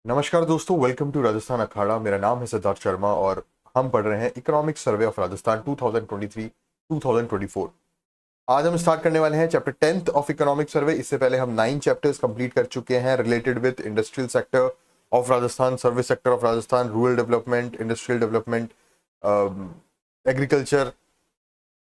नमस्कार दोस्तों, welcome to Rajasthan अखाड़ा। मेरा नाम है सिद्धार्थ शर्मा और हम पढ़ रहे हैं इकोनॉमिक सर्वे ऑफ राजस्थान 2023-2024। आज हम स्टार्ट करने वाले हैं chapter 10th of economic survey. इससे पहले हम 9 चैप्टर्स कंप्लीट कर चुके हैं related with industrial sector of Rajasthan, service sector of Rajasthan, rural development, industrial development, agriculture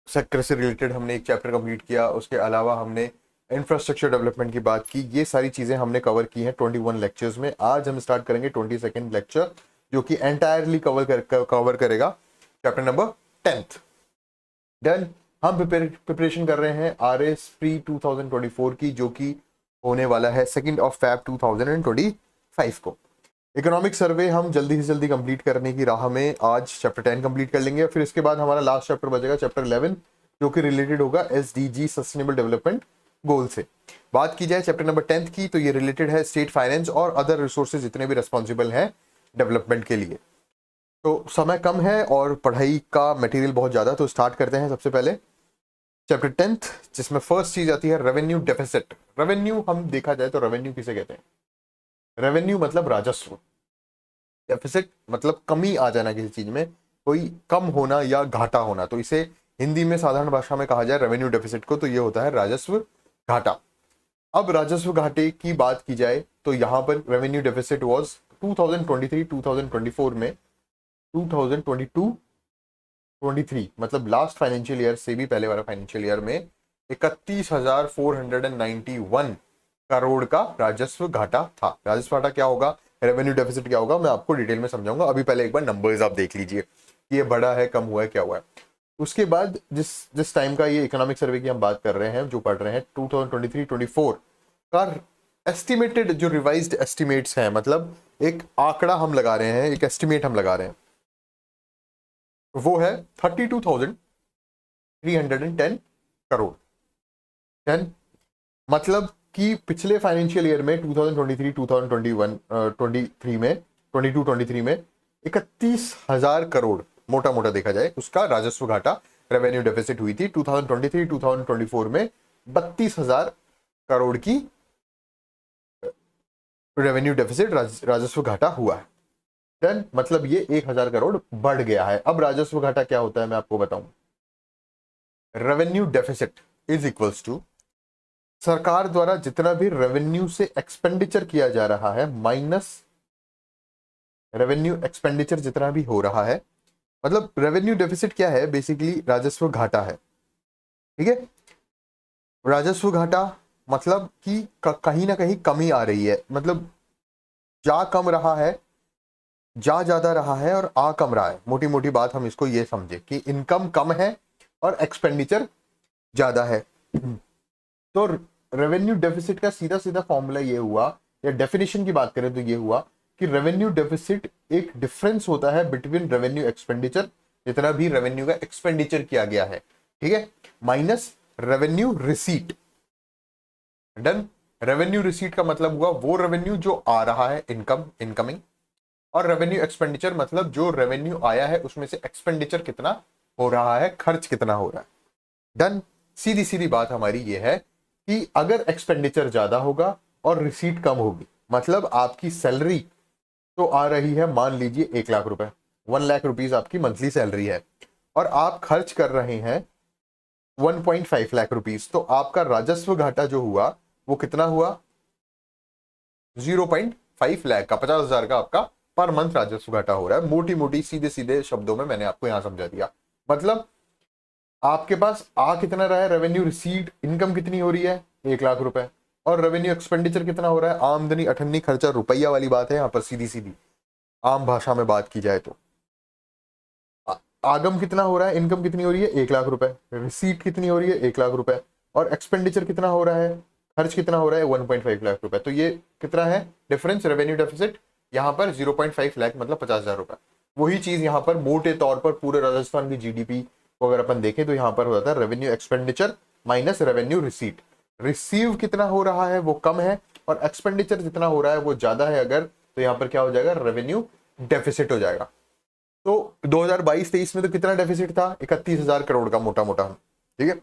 sector से रिलेटेड हमने एक चैप्टर कंप्लीट किया। उसके अलावा हमने इंफ्रास्ट्रक्चर डेवलपमेंट की बात की। ये सारी चीजें हमने कवर की हैं 21 लेक्चर्स में। आज हम स्टार्ट करेंगे 22nd लेक्चर, जो कि एंटायरली कवर करेगा चैप्टर नंबर 10th। डन। हम प्रिपरेशन कर रहे हैं RS प्री 2024 की, जो कि होने वाला है 2 Feb 2025 को। इकोनॉमिक सर्वे हम जल्दी से जल्दी कंप्लीट करने की राह में आज चैप्टर 10 कंप्लीट कर लेंगे। फिर इसके बाद हमारा लास्ट चैप्टर बचेगा चैप्टर 11, जो कि रिलेटेड होगा SDG सस्टेनेबल डेवलपमेंट गोल से। बात की जाए चैप्टर नंबर 10 की, तो ये रिलेटेड है स्टेट फाइनेंस और अदर रिसोर्सेज जितने भी रिस्पॉन्सिबल हैं डेवलपमेंट के लिए। तो समय कम है और पढ़ाई का मटेरियल बहुत ज्यादा, तो स्टार्ट करते हैं सबसे पहले चैप्टर 10th, जिसमें फर्स्ट चीज आती है रेवेन्यू डेफिसिट। रेवेन्यू हम देखा जाए तो रेवेन्यू किसे कहते हैं? रेवेन्यू मतलब राजस्व, डेफिसिट मतलब कमी आ जाना किसी चीज में, कोई कम होना या घाटा होना। तो इसे हिंदी में साधारण भाषा में कहा जाए रेवेन्यू डेफिसिट को, तो ये होता है राजस्व घाटा। अब राजस्व घाटे की बात की जाए तो यहां पर रेवेन्यू डेफिसिट वाज 2023-2024 में 2022-23 मतलब लास्ट फाइनेंशियल ईयर से भी पहले वाला फाइनेंशियल ईयर में 31,491 करोड़ का राजस्व घाटा था। राजस्व घाटा क्या होगा, रेवेन्यू डेफिसिट क्या होगा, मैं आपको डिटेल में समझाऊंगा। अभी पहले एक बार नंबर्स आप देख लीजिए, ये बड़ा है, कम हुआ है, क्या हुआ है। उसके बाद जिस टाइम का ये इकोनॉमिक सर्वे की हम बात कर रहे हैं, जो पढ़ रहे हैं 2023-24 का एस्टिमेटेड, जो रिवाइज्ड एस्टिमेट्स हैं, मतलब एक आंकड़ा हम लगा रहे हैं, एक एस्टिमेट हम लगा रहे हैं, वो है 32,310 करोड़। 10 मतलब कि पिछले फाइनेंशियल ईयर में 2023-2021 में 22-23 में 31,000 करोड़ मोटा मोटा देखा जाए उसका राजस्व घाटा, रेवेन्यू डेफिसिट हुई थी। 2023-2024 में 32,000 करोड़ की रेवेन्यू डेफिसिट, राजस्व घाटा हुआ है। देन मतलब ये 1,000 करोड़ बढ़ गया है। अब राजस्व घाटा क्या होता है मैं आपको बताऊं। Revenue deficit is equals to सरकार द्वारा जितना भी रेवेन्यू से एक्सपेंडिचर किया जा रहा है माइनस रेवेन्यू एक्सपेंडिचर जितना भी हो रहा है। मतलब रेवेन्यू डेफिसिट क्या है, बेसिकली राजस्व घाटा है, ठीक है। राजस्व घाटा मतलब कि कहीं ना कहीं कमी आ रही है, मतलब जा कम रहा है, जा ज्यादा रहा है और आ कम रहा है। मोटी मोटी बात हम इसको ये समझे कि इनकम कम है और एक्सपेंडिचर ज्यादा है। तो रेवेन्यू डेफिसिट का सीधा सीधा फॉर्मूला ये हुआ, या डेफिनेशन की बात करें तो ये हुआ कि रेवेन्यू डेफिसिट एक डिफरेंस होता है बिटवीन रेवेन्यू एक्सपेंडिचर, जितना भी रेवेन्यू का एक्सपेंडिचर किया गया है, ठीक है, minus revenue receipt. Done. Revenue receipt का मतलब हुआ वो रेवेन्यू जो आ रहा है, इनकमिंग, और रेवेन्यू एक्सपेंडिचर मतलब जो रेवेन्यू आया है उसमें से एक्सपेंडिचर कितना हो रहा है, खर्च कितना हो रहा है। डन। सीधी सीधी बात हमारी ये है कि अगर एक्सपेंडिचर ज्यादा होगा और रिसीट कम होगी, मतलब आपकी सैलरी तो आ रही है, मान लीजिए 1 लाख रुपए, 1 लाख रुपीज आपकी मंथली सैलरी है, और आप खर्च कर रहे हैं 1.5 लाख रुपीज, तो आपका राजस्व घाटा जो हुआ वो कितना हुआ, 0.5 लाख का, 50,000 का आपका पर मंथ राजस्व घाटा हो रहा है। मोटी मोटी सीधे सीधे शब्दों में मैंने आपको यहां समझा दिया। मतलब आपके पास आ कितना रहा है, रेवेन्यू रिसीट, इनकम कितनी हो रही है 1 लाख रुपए, और रेवेन्यू एक्सपेंडिचर कितना हो रहा है, आमदनी अठन्नी खर्चा, रुपया वाली बात है यहाँ पर, सीधी सीधी आम भाषा में बात की जाए तो आगम कितना हो रहा है, इनकम कितनी हो रही है 1 लाख रुपए, रिसीट कितनी हो रही है 1 लाख रुपए, और एक्सपेंडिचर कितना हो रहा है, खर्च कितना हो रहा है 1.5 लाख रुपए। तो ये कितना है डिफरेंस, रेवेन्यू डेफिसिट यहाँ पर 0.5 लाख मतलब 50,000 रुपए। वही चीज यहाँ पर मोटे तौर पर पूरे राजस्थान की जीडीपी को अगर अपन देखें तो यहाँ पर हो जाता है revenue expenditure minus revenue receipt. Receive कितना हो रहा है वो कम है, और एक्सपेंडिचर जितना हो रहा है वो ज्यादा है अगर, तो यहाँ पर क्या हो जाएगा, रेवेन्यू डेफिसिट हो जाएगा। तो 2022-23 में तो कितना डेफिसिट था, 31,000 करोड़ का मोटा मोटा, ठीक है,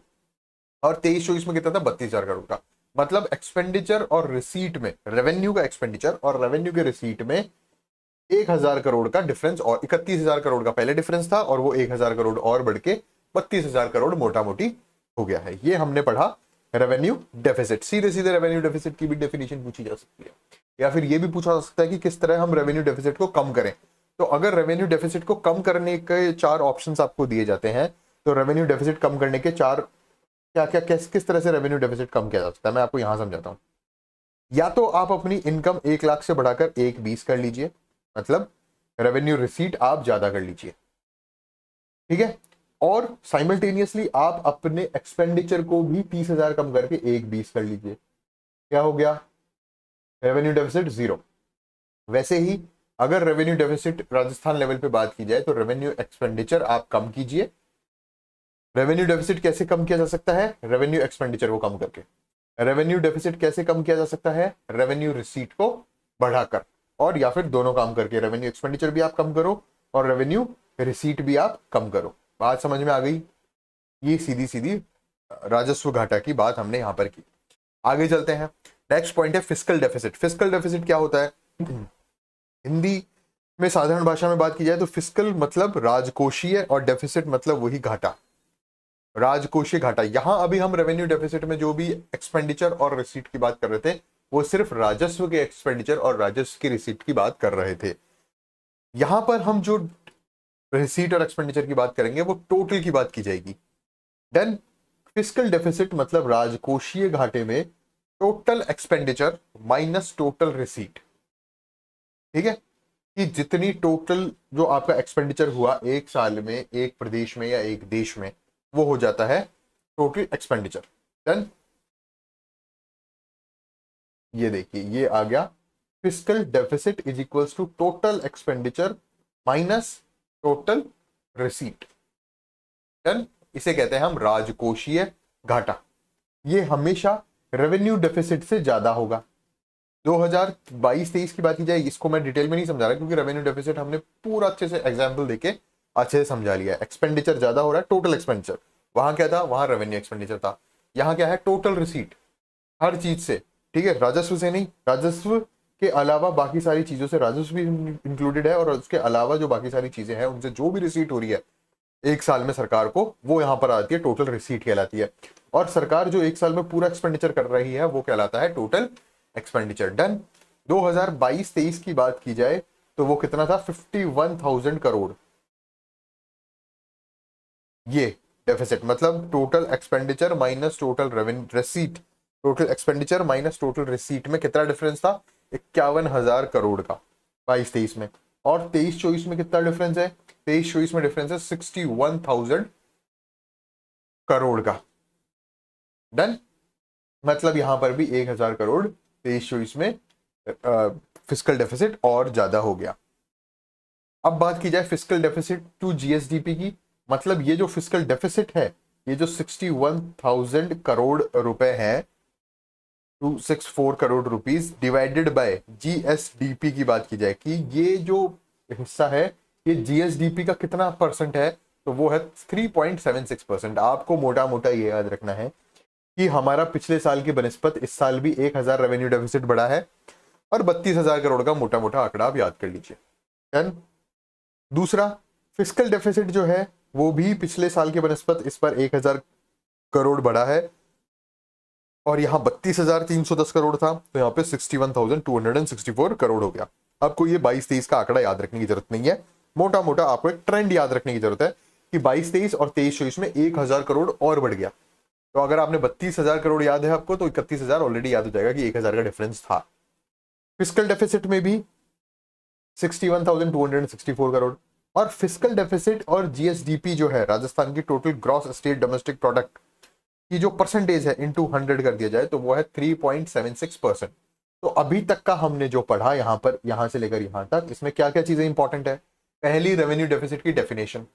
और 23-24 में कितना था, 32,000 करोड़ का। मतलब एक्सपेंडिचर और रिसीट में, रेवेन्यू का एक्सपेंडिचर और रेवेन्यू के रिसीट में 1000 करोड़ का डिफरेंस, और 31,000 करोड़ का पहले डिफरेंस था और वो 1000 करोड़ और बढ़ के 32,000 करोड़ मोटा मोटी हो गया है। ये हमने पढ़ा रेवेन्यू डेफिसिट। सीधे सीधे रेवेन्यू डेफिसिट की भी डेफिनेशन पूछी जा सकती है, या फिर ये भी पूछा जा सकता है कि किस तरह हम रेवेन्यू डेफिसिट को कम करें। तो अगर रेवेन्यू डेफिसिट को कम करने के 4 ऑप्शंस आपको दिए जाते हैं, तो रेवेन्यू डेफिसिट कम करने के 4 क्या क्या किस तरह से रेवेन्यू डेफिसिट कम किया जा सकता है, मैं आपको यहां समझाता हूं। या तो आप अपनी इनकम 1 लाख से बढ़ाकर 1,20 कर लीजिए, मतलब रेवेन्यू रिसीट आप ज्यादा कर लीजिए, ठीक है। और साइमल्टेनियसली आप अपने एक्सपेंडिचर को भी 30,000 कम करके 1,20 कर लीजिए। क्या हो गया? Revenue deficit 0। वैसे ही अगर रेवेन्यू डेफिसिट राजस्थान लेवल पे बात की जाए तो रेवेन्यू एक्सपेंडिचर आप कम कीजिए। रेवेन्यू डेफिसिट कैसे कम किया जा सकता है? रेवेन्यू एक्सपेंडिचर को कम करके। रेवेन्यू डेफिसिट कैसे कम किया जा सकता है? रेवेन्यू रिसीट को बढ़ाकर, और या फिर दोनों काम करके, रेवेन्यू एक्सपेंडिचर भी आप कम करो और रेवेन्यू रिसीट भी आप कम करो। बात समझ में आ गई? ये सीधी सीधी राजस्व घाटा की बात हमने यहां पर की। आगे चलते हैं। नेक्स्ट पॉइंट है फिस्कल डेफिसिट। फिस्कल डेफिसिट क्या होता है? हिंदी में साधारण भाषा में बात की जाए तो फिस्कल मतलब राजकोषीय और डेफिसिट मतलब वही घाटा, राजकोषीय घाटा। यहां अभी हम रेवेन्यू डेफिसिट में जो भी एक्सपेंडिचर और रिसीट की बात कर रहे थे वो सिर्फ राजस्व के एक्सपेंडिचर और राजस्व की रिसीट की बात कर रहे थे। यहां पर हम जो रिसीट और एक्सपेंडिचर की बात करेंगे वो टोटल की बात की जाएगी। देन फिस्कल डेफिसिट मतलब राजकोषीय घाटे में total expenditure minus total receipt, ठीक है, कि जितनी टोटल जो आपका एक्सपेंडिचर हुआ एक साल में एक प्रदेश में या एक देश में, वो हो जाता है टोटल एक्सपेंडिचर। देन ये देखिए ये आ गया fiscal deficit is equals to total expenditure minus total receipt. Then इसे कहते हैं हम राजकोषीय घाटा। ये हमेशा रेवेन्यू डेफिसिट से ज्यादा होगा। 2022-23 की बात की जाए, इसको मैं डिटेल में नहीं समझा रहा क्योंकि रेवेन्यू डेफिसिट हमने पूरा अच्छे से एग्जांपल देके अच्छे से समझा लिया है। एक्सपेंडिचर ज्यादा हो रहा है, टोटल एक्सपेंडिचर, वहां क्या था? वहां रेवेन्यू एक्सपेंडिचर था। यहाँ क्या है? टोटल रिसीट, हर चीज से, ठीक है, राजस्व से नहीं, राजस्व के अलावा बाकी सारी चीजों से राजस्व भी इंक्लूडेड है, और उसके अलावा जो बाकी सारी चीजें हैं उनसे जो भी रिसीट हो रही है एक साल में सरकार को, वो यहां पर आती है टोटल रिसीट कहलाती है। और सरकार जो एक साल में पूरा एक्सपेंडिचर कर रही है वो कहलाता है टोटल एक्सपेंडिचर। डन। 2022-23 की बात की जाए तो वो कितना था? 51,000 करोड़। ये डेफिसिट मतलब total expenditure minus total revenue receipt. Total expenditure minus total receipt में कितना डिफरेंस था? 51,000 करोड़ का 22-23 में। और 23-24 में कितना डिफरेंस है? 23-24 में डिफरेंस है 61,000 करोड़ का। डन। मतलब यहां पर भी 1,000 करोड़ 23-24 में फिस्कल डेफिसिट और ज्यादा हो गया। अब बात की जाए फिस्कल डेफिसिट टू जीएसडीपी की, मतलब ये जो फिस्कल डेफिसिट है, ये जो 61,000 करोड़ रुपए है, 264 crore rupees divided by GSDP की बात की जाए कि ये जो हिस्सा है ये जीएसडीपी का कितना परसेंट है, तो वो है 3.76%। आपको मोटा मोटा ये याद रखना है कि हमारा पिछले साल की बनस्पत इस साल भी 1,000 रेवेन्यू डेफिसिट बढ़ा है और 32,000 करोड़ का मोटा मोटा आंकड़ा आप याद कर लीजिए। डन। दूसरा, फिस्कल डेफिसिट जो है वो भी पिछले साल की बनस्पत इस पर 1,000 करोड़ बढ़ा है, और यहाँ 32,310 करोड़ था तो यहाँ पे 61,264 करोड़ हो गया। आपको ये 22-23 का आंकड़ा याद रखने की जरूरत नहीं है, मोटा मोटा आपको एक ट्रेंड याद रखने की जरूरत है कि 22-23 और 23-24 में 1,000 करोड़ और बढ़ गया। तो अगर आपने 32,000 करोड़ याद है आपको, तो 31,000 ऑलरेडी याद हो जाएगा कि 1,000 का डिफरेंस था। फिस्कल डेफिसिट में भी 61,264 करोड़। और फिस्कल डेफिसिट और जीएसडीपी जो है, राजस्थान की total gross state domestic product की जो परसेंटेज है इनटू 100 कर दिया जाए तो वो है 3.76%। तो अभी तक का हमने जो पढ़ा यहाँ पर, यहां से लेकर यहां तक, इसमें क्या क्या चीजें इंपॉर्टेंट है? पहली, रेवेन्यू डेफिसिट की डेफिनेशन।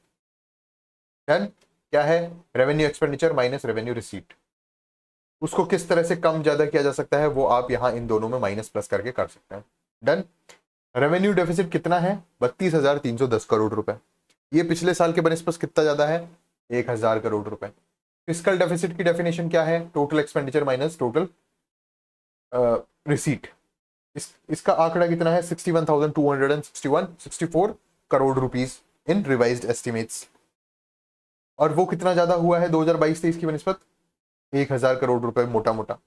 डन। क्या है? Revenue expenditure minus revenue receipt. उसको किस तरह से कम ज्यादा किया जा सकता है वो आप यहाँ इन दोनों में माइनस प्लस करके कर सकते हैं। डन। रेवेन्यू डेफिसिट कितना है? 32,310 करोड़ रुपए। ये पिछले साल के बनस्पत कितना ज्यादा है? 1,000 करोड़ रुपए। फिस्कल डेफिसिट की डेफिनेशन क्या है? Total expenditure minus total receipt, इसका आंकड़ा कितना है 61,264 crore rupees in revised estimates, और वो कितना ज्यादा हुआ है 2022-23 की बनिस्बत 1,000 करोड़ रुपए मोटा मोटा।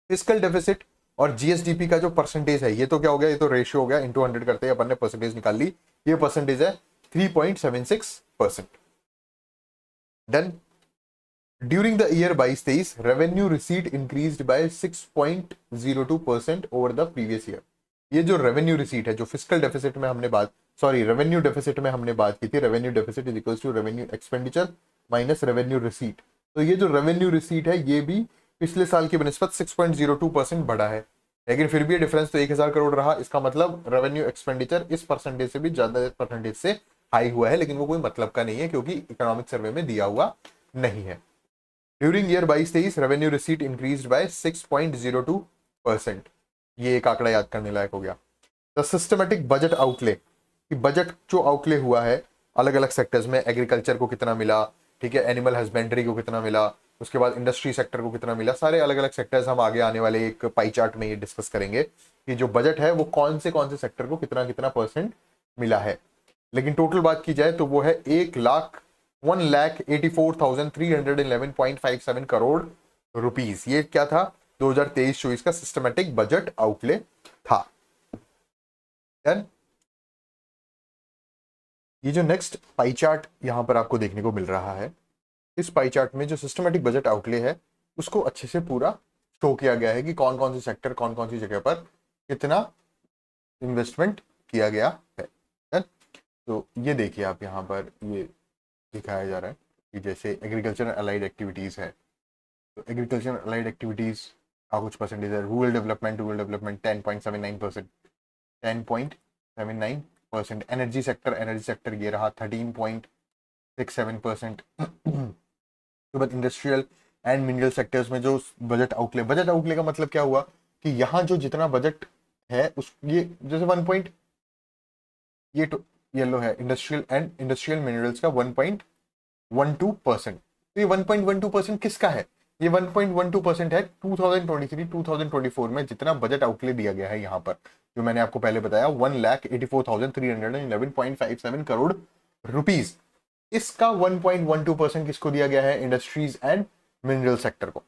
फिस्कल डेफिसिट और जीएसडीपी का जो परसेंटेज है, ये तो क्या हो गया, ये तो रेशियो हो गया, इंटू 100 करते हैं अपन ने परसेंटेज निकाल ली, ये परसेंटेज है 3.76%। Then during the year 22-23 revenue receipt increased by 6.02% over the previous year. ये जो रेवेन्यू रिसीट है, जो फिस्कल डेफिसिट में हमने बात, सॉरी रेवेन्यू डेफिसिट में हमने बात की थी, revenue deficit is equals to revenue expenditure minus revenue receipt. तो ये जो रेवेन्यू रिसीट है ये भी पिछले साल की बनिस्बत 6.02% बढ़ा है, लेकिन फिर भी ये डिफरेंस तो 1,000 करोड़ रहा। इसका मतलब रेवेन्यू एक्सपेंडिचर इस परसेंटेज से भी ज्यादा परसेंटेज से हाई हुआ है, लेकिन वो कोई मतलब का नहीं है क्योंकि इकोनॉमिक सर्वे में दिया हुआ नहीं है। During year 22-23 revenue receipt increased by 6.02%। ये एक आंकड़ा याद करने लायक हो गया। The systematic budget outlay, budget जो आउटले हुआ है अलग अलग सेक्टर्स में, एग्रीकल्चर को कितना मिला, ठीक है, एनिमल हस्बेंड्री को कितना मिला, उसके बाद इंडस्ट्री सेक्टर को कितना मिला, सारे अलग अलग सेक्टर्स हम आगे आने वाले एक पाई चार्ट में ये डिस्कस करेंगे कि जो बजट है वो कौन से सेक्टर को कितना कितना परसेंट मिला है। लेकिन टोटल बात की जाए तो वो है 1,84,311.57 करोड़ रुपीस। ये क्या था 2023-24 का सिस्टमेटिक बजट आउटले था। Then, ये जो नेक्स्ट पाई चार्ट यहां पर आपको देखने को मिल रहा है, इस पाई चार्ट में जो सिस्टमेटिक बजट आउटले है उसको अच्छे से पूरा शो किया गया है कि कौन कौन से सेक्टर कौन कौन सी जगह पर कितना इन्वेस्टमेंट किया गया है। तो ये देखिए आप यहाँ पर ये दिखाया जा रहा है कि जैसे एग्रीकल्चर अलाइड एक्टिविटीज है, तो एग्रीकल्चर अलाइड एक्टिविटीज का कुछ परसेंटेज है। Rural development 10.79%, 10.79%। एनर्जी सेक्टर ये रहा 13.67%। तो बाद इंडस्ट्रियल एंड मिनरल सेक्टर्स में जो बजट आउटले का मतलब क्या हुआ कि यहाँ जो जितना बजट है उस ये जैसे 1 पॉइंट, ये तो येलो है इंडस्ट्रियल मिनरल्स का 1.12%। तो ये 1.12% किसका है, ये 1.12% है 2023-2024 में जितना बजट आउटले दिया गया है यहाँ पर, जो मैंने आपको पहले बताया 1,84,311.57 करोड़ रुपीस। इसका 1.12% किसको दिया गया है, इंडस्ट्रीज एंड मिनरल सेक्टर को।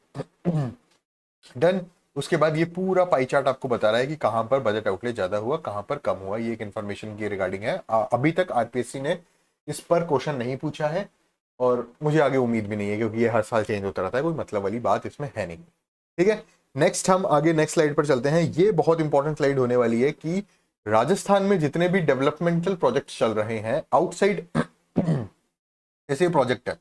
डन। उसके बाद ये पूरा पाई चार्ट आपको बता रहा है कि कहां पर बजट आउटले ज्यादा हुआ, कहां पर कम हुआ। ये एक इन्फॉर्मेशन की रिगार्डिंग है। अभी तक आरपीएससी ने इस पर क्वेश्चन नहीं पूछा है और मुझे आगे उम्मीद भी नहीं है क्योंकि ये हर साल चेंज होता रहता है, कोई मतलब वाली बात इसमें है नहीं। ठीक है, नेक्स्ट हम आगे नेक्स्ट स्लाइड पर चलते हैं। ये बहुत इंपॉर्टेंट स्लाइड होने वाली है कि राजस्थान में जितने भी डेवलपमेंटल प्रोजेक्ट चल रहे हैं आउटसाइड, ऐसे प्रोजेक्ट है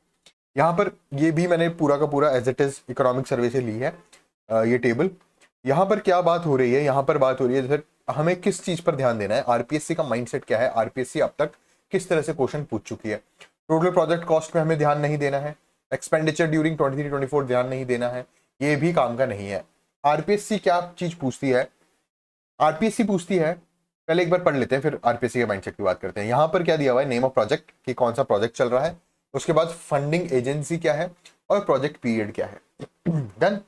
यहाँ पर, ये भी मैंने पूरा का पूरा as it is economic survey से ली है। ये टेबल, यहाँ पर क्या बात हो रही है, यहाँ पर बात हो रही है जैसे हमें किस चीज पर ध्यान देना है, आरपीएससी का माइंडसेट क्या है, आरपीएससी अब तक किस तरह से क्वेश्चन पूछ चुकी है। टोटल प्रोजेक्ट कॉस्ट में हमें ध्यान नहीं देना है, एक्सपेंडिचर ड्यूरिंग 23-24 ध्यान नहीं देना है, ये भी काम का नहीं है। आरपीएससी क्या चीज पूछती है, आरपीएससी पूछती है, पहले एक बार पढ़ लेते हैं फिर आरपीएससी के माइंडसेट की बात करते हैं। यहाँ पर क्या दिया हुआ है, नेम ऑफ प्रोजेक्ट कि कौन सा प्रोजेक्ट चल रहा है, उसके बाद फंडिंग एजेंसी क्या है और प्रोजेक्ट पीरियड क्या है। डन।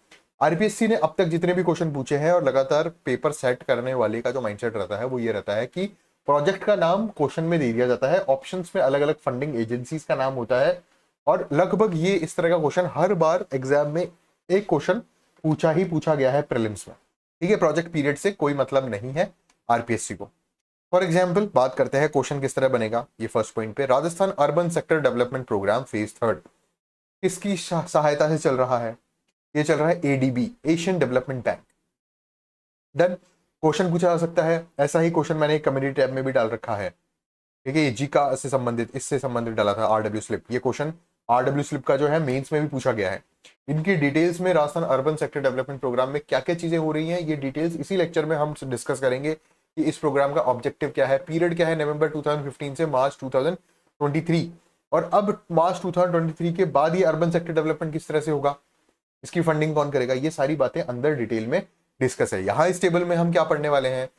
आरपीएससी ने अब तक जितने भी क्वेश्चन पूछे हैं और लगातार पेपर सेट करने वाले का जो माइंडसेट रहता है वो ये रहता है कि प्रोजेक्ट का नाम क्वेश्चन में दे दिया जाता है, ऑप्शंस में अलग अलग फंडिंग एजेंसीज का नाम होता है, और लगभग ये इस तरह का क्वेश्चन हर बार एग्जाम में एक क्वेश्चन पूछा गया है प्रीलिम्स में। ठीक है, प्रोजेक्ट पीरियड से कोई मतलब नहीं है आरपीएससी को। फॉर एग्जाम्पल बात करते हैं क्वेश्चन किस तरह बनेगा। ये फर्स्ट पॉइंट पे, Rajasthan urban sector development programme phase 3 किसकी सहायता से चल रहा है, ये चल रहा है ADB, Asian development Bank. Then question पूछा जा सकता है, ऐसा ही क्वेश्चन मैंने एक कम्युनिटी टैब में भी डाल रखा है। ठीक है, जीका से संबंधित, इससे संबंधित डाला था आरडब्ल्यू स्लिप। ये क्वेश्चन आरडब्ल्यू स्लिप का जो है मेंस में भी पूछा गया है। इनकी डिटेल्स में Rajasthan urban sector development programme में क्या क्या चीजें हो रही हैं, ये डिटेल्स इसी लेक्चर में हम डिस्कस करेंगे कि इस प्रोग्राम का ऑब्जेक्टिव क्या है, पीरियड क्या है, नवंबर 2015 से मार्च 2023, और अब मार्च 2023 के बाद ये अर्बन सेक्टर डेवलपमेंट किस तरह से होगा, इसकी फंडिंग कौन करेगा, ये सारी बातें अंदर डिटेल में डिस्कस है। यहां इस टेबल में हम क्या पढ़ने वाले हैं,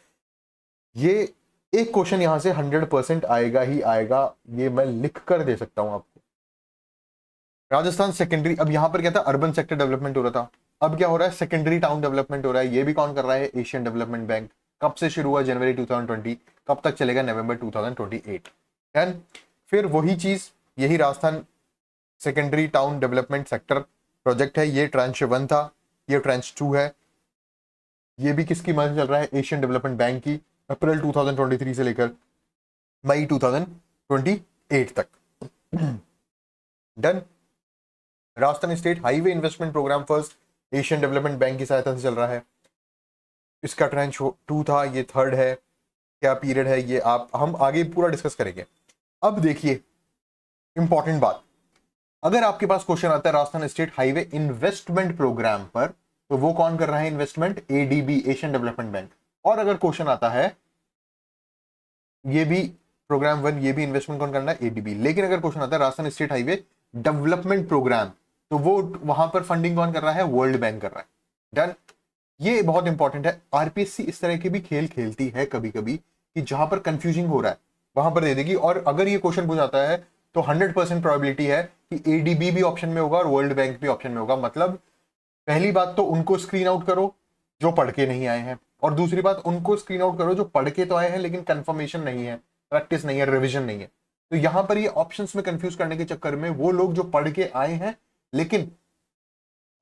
ये एक क्वेश्चन यहां से 100% आएगा ही आएगा, ये मैं लिख कर दे सकता हूं आपको। राजस्थान सेकेंडरी, अब यहां पर क्या था, अर्बन सेक्टर डेवलपमेंट हो रहा था, अब क्या हो रहा है, सेकेंडरी टाउन डेवलपमेंट हो रहा है, ये भी कौन कर रहा है, एशियन डेवलपमेंट बैंक। कब से शुरू हुआ, जनवरी 2020, कब तक चलेगा, नवंबर 2028। एंड फिर वही चीज, यही Rajasthan secondary town development sector project है, ये ट्रांच 1 था, ये ट्रांच 2 है। ये भी किसकी मदद चल रहा है, एशियन डेवलपमेंट बैंक की, अप्रैल 2023 से लेकर मई 2028 तक। Done. Rajasthan state highway investment programme first Asian development Bank की सहायता से चल रहा है। इसका ट्रांच 2 था, ये थर्ड है, क्या पीरियड है ये आप हम आगे पूरा डिस्कस करेंगे। अब देखिए इंपॉर्टेंट बात, अगर आपके पास क्वेश्चन आता है Rajasthan state highway investment programme पर, तो वो कौन कर रहा है investment, ADB, Asian development Bank. और अगर क्वेश्चन आता है ये भी प्रोग्राम 1, ये भी इन्वेस्टमेंट कौन करना है, एडीबी। लेकिन अगर क्वेश्चन आता है Rajasthan state highway development programme, तो वो वहां पर फंडिंग कौन कर रहा है, वर्ल्ड बैंक कर रहा है। डन। ये बहुत इंपॉर्टेंट है, आरपीएससी इस तरह के भी खेल खेलती है कभी कभी, कि जहां पर कंफ्यूजिंग हो रहा है वहां पर दे देगी, और अगर ये क्वेश्चन पूछ जाता है तो 100% प्रोबेबिलिटी है कि एडीबी भी ऑप्शन में होगा और वर्ल्ड बैंक भी ऑप्शन में होगा। मतलब पहली बात तो उनको स्क्रीन आउट करो जो पढ़ के नहीं आए हैं, और दूसरी बात उनको स्क्रीन आउट करो जो पढ़ के तो आए हैं लेकिन कंफर्मेशन नहीं है, प्रैक्टिस नहीं है, रिवीजन नहीं है। तो यहां पर ये ऑप्शंस में कंफ्यूज करने के चक्कर में वो लोग जो पढ़ के आए हैं लेकिन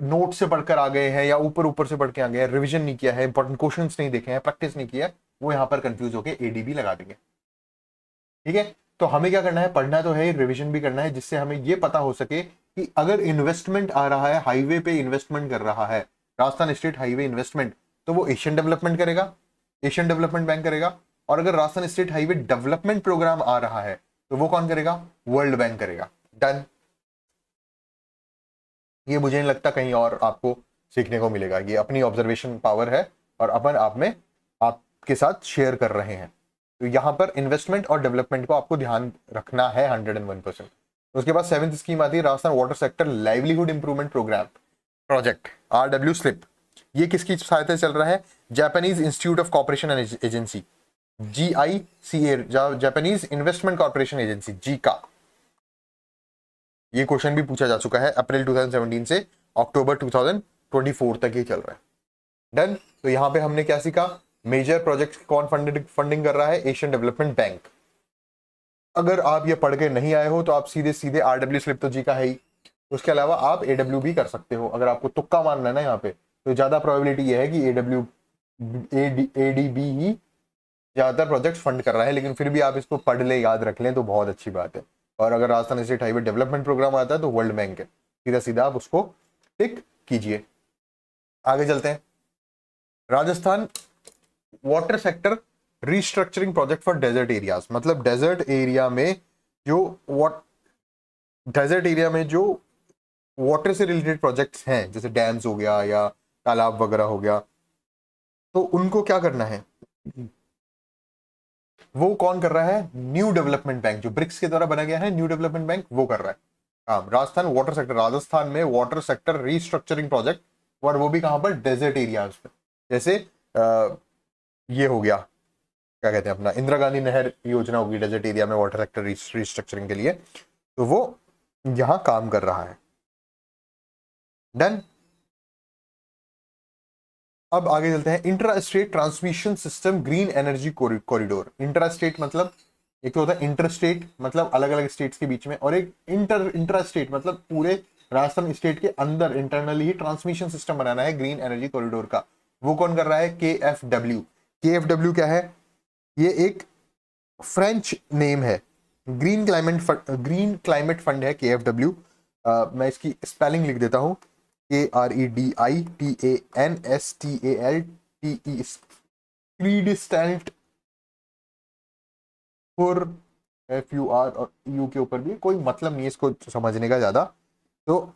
नोट से पढ़कर आ गए हैं या ऊपर ऊपर से पढ़ के आ गए हैं, रिवीजन नहीं किया है, इंपॉर्टेंट क्वेश्चंस नहीं देखे हैं, प्रैक्टिस नहीं किया है, वो यहां पर कंफ्यूज होकर एडीबी लगा देंगे। ठीक है, तो हमें क्या करना है, पढ़ना तो है, रिवीजन भी करना है, जिससे हमें ये पता हो सके कि अगर इन्वेस्टमेंट आ रहा है, हाईवे पे इन्वेस्टमेंट कर रहा है राजस्थान स्टेट हाईवे इन्वेस्टमेंट, तो वो एशियन डेवलपमेंट करेगा, एशियन डेवलपमेंट बैंक करेगा। और अगर Rajasthan state highway development programme आ रहा है तो वो कौन करेगा, वर्ल्ड बैंक करेगा। डन। ये मुझे नहीं लगता कहीं और आपको सीखने को मिलेगा, ये अपनी ऑब्जर्वेशन पावर है और अपन आप में आपके साथ शेयर कर रहे हैं। तो यहां पर इन्वेस्टमेंट और डेवलपमेंट को आपको ध्यान रखना है 101%। उसके बाद 7th स्कीम आती है Rajasthan water sector livelihood improvement programme project, RW slip. ये किसकी सहायता से चल रहा है, Japanese institute of corporation agency, JICA, Japanese investment corporation agency, JICA. ये क्वेश्चन भी पूछा जा चुका है, अप्रैल 2017 से अक्टूबर 2024 तक ये चल रहा है। डन। तो यहां पे हमने क्या सीखा, मेजर प्रोजेक्ट कौन फंडिंग कर रहा है, एशियन डेवलपमेंट बैंक। अगर आप ये पढ़ के नहीं आए हो तो आप सीधे सीधे आरडब्ल्यू स्लिप तो जी का है ही, उसके अलावा आप एडब्ल्यू भी कर सकते हो। अगर आपको तुक्का मारना है ना यहाँ पे, तो ज्यादा प्रोबेबिलिटी ये है कि एडीबी ही ज्यादातर प्रोजेक्ट फंड कर रहा है, लेकिन फिर भी आप इसको पढ़ ले, याद रख लें तो बहुत अच्छी बात है। और अगर Rajasthan state highway development programme आता है तो वर्ल्ड बैंक है, सीधा सीधा आप उसको टिक कीजिए। आगे चलते हैं, Rajasthan water sector restructuring project for desert areas. मतलब डेजर्ट एरिया में जो वाटर से रिलेटेड प्रोजेक्ट्स हैं, जैसे डैम्स हो गया या तालाब वगैरह हो गया, तो उनको क्या करना है, वो कौन कर रहा है, न्यू डेवलपमेंट बैंक, जो ब्रिक्स के द्वारा बना गया है न्यू डेवलपमेंट बैंक, वो कर रहा है काम। राजस्थान वाटर सेक्टर, राजस्थान में वाटर सेक्टर रिस्ट्रक्चरिंग प्रोजेक्ट, और वो भी कहां पर, डेजर्ट एरियाज पे। जैसे ये हो गया, क्या कहते हैं अपना, इंदिरा गांधी नहर योजना होगी डेजर्ट एरिया में वाटर सेक्टर रिस्ट्रक्चरिंग के लिए, तो वो यहां काम कर रहा है। डन। अब आगे चलते हैं, intra state transmission system green energy corridor. Intra state मतलब एक तो होता है इंटर स्टेट, मतलब अलग अलग स्टेट्स के बीच में, और एक इंट्रा स्टेट मतलब पूरे राजस्थान स्टेट के अंदर इंटरनली ही ट्रांसमिशन सिस्टम बनाना है ग्रीन एनर्जी कॉरिडोर का। वो कौन कर रहा है, KFW। KFW क्या है, ये एक फ्रेंच नेम है, ग्रीन क्लाइमेट फंड है KFW। मैं इसकी स्पेलिंग लिख देता हूं, KREDITANSTALTE, क्रीडिस्टेंट फॉर FUR, और यू के ऊपर भी कोई मतलब नहीं है इसको समझने का ज्यादा। तो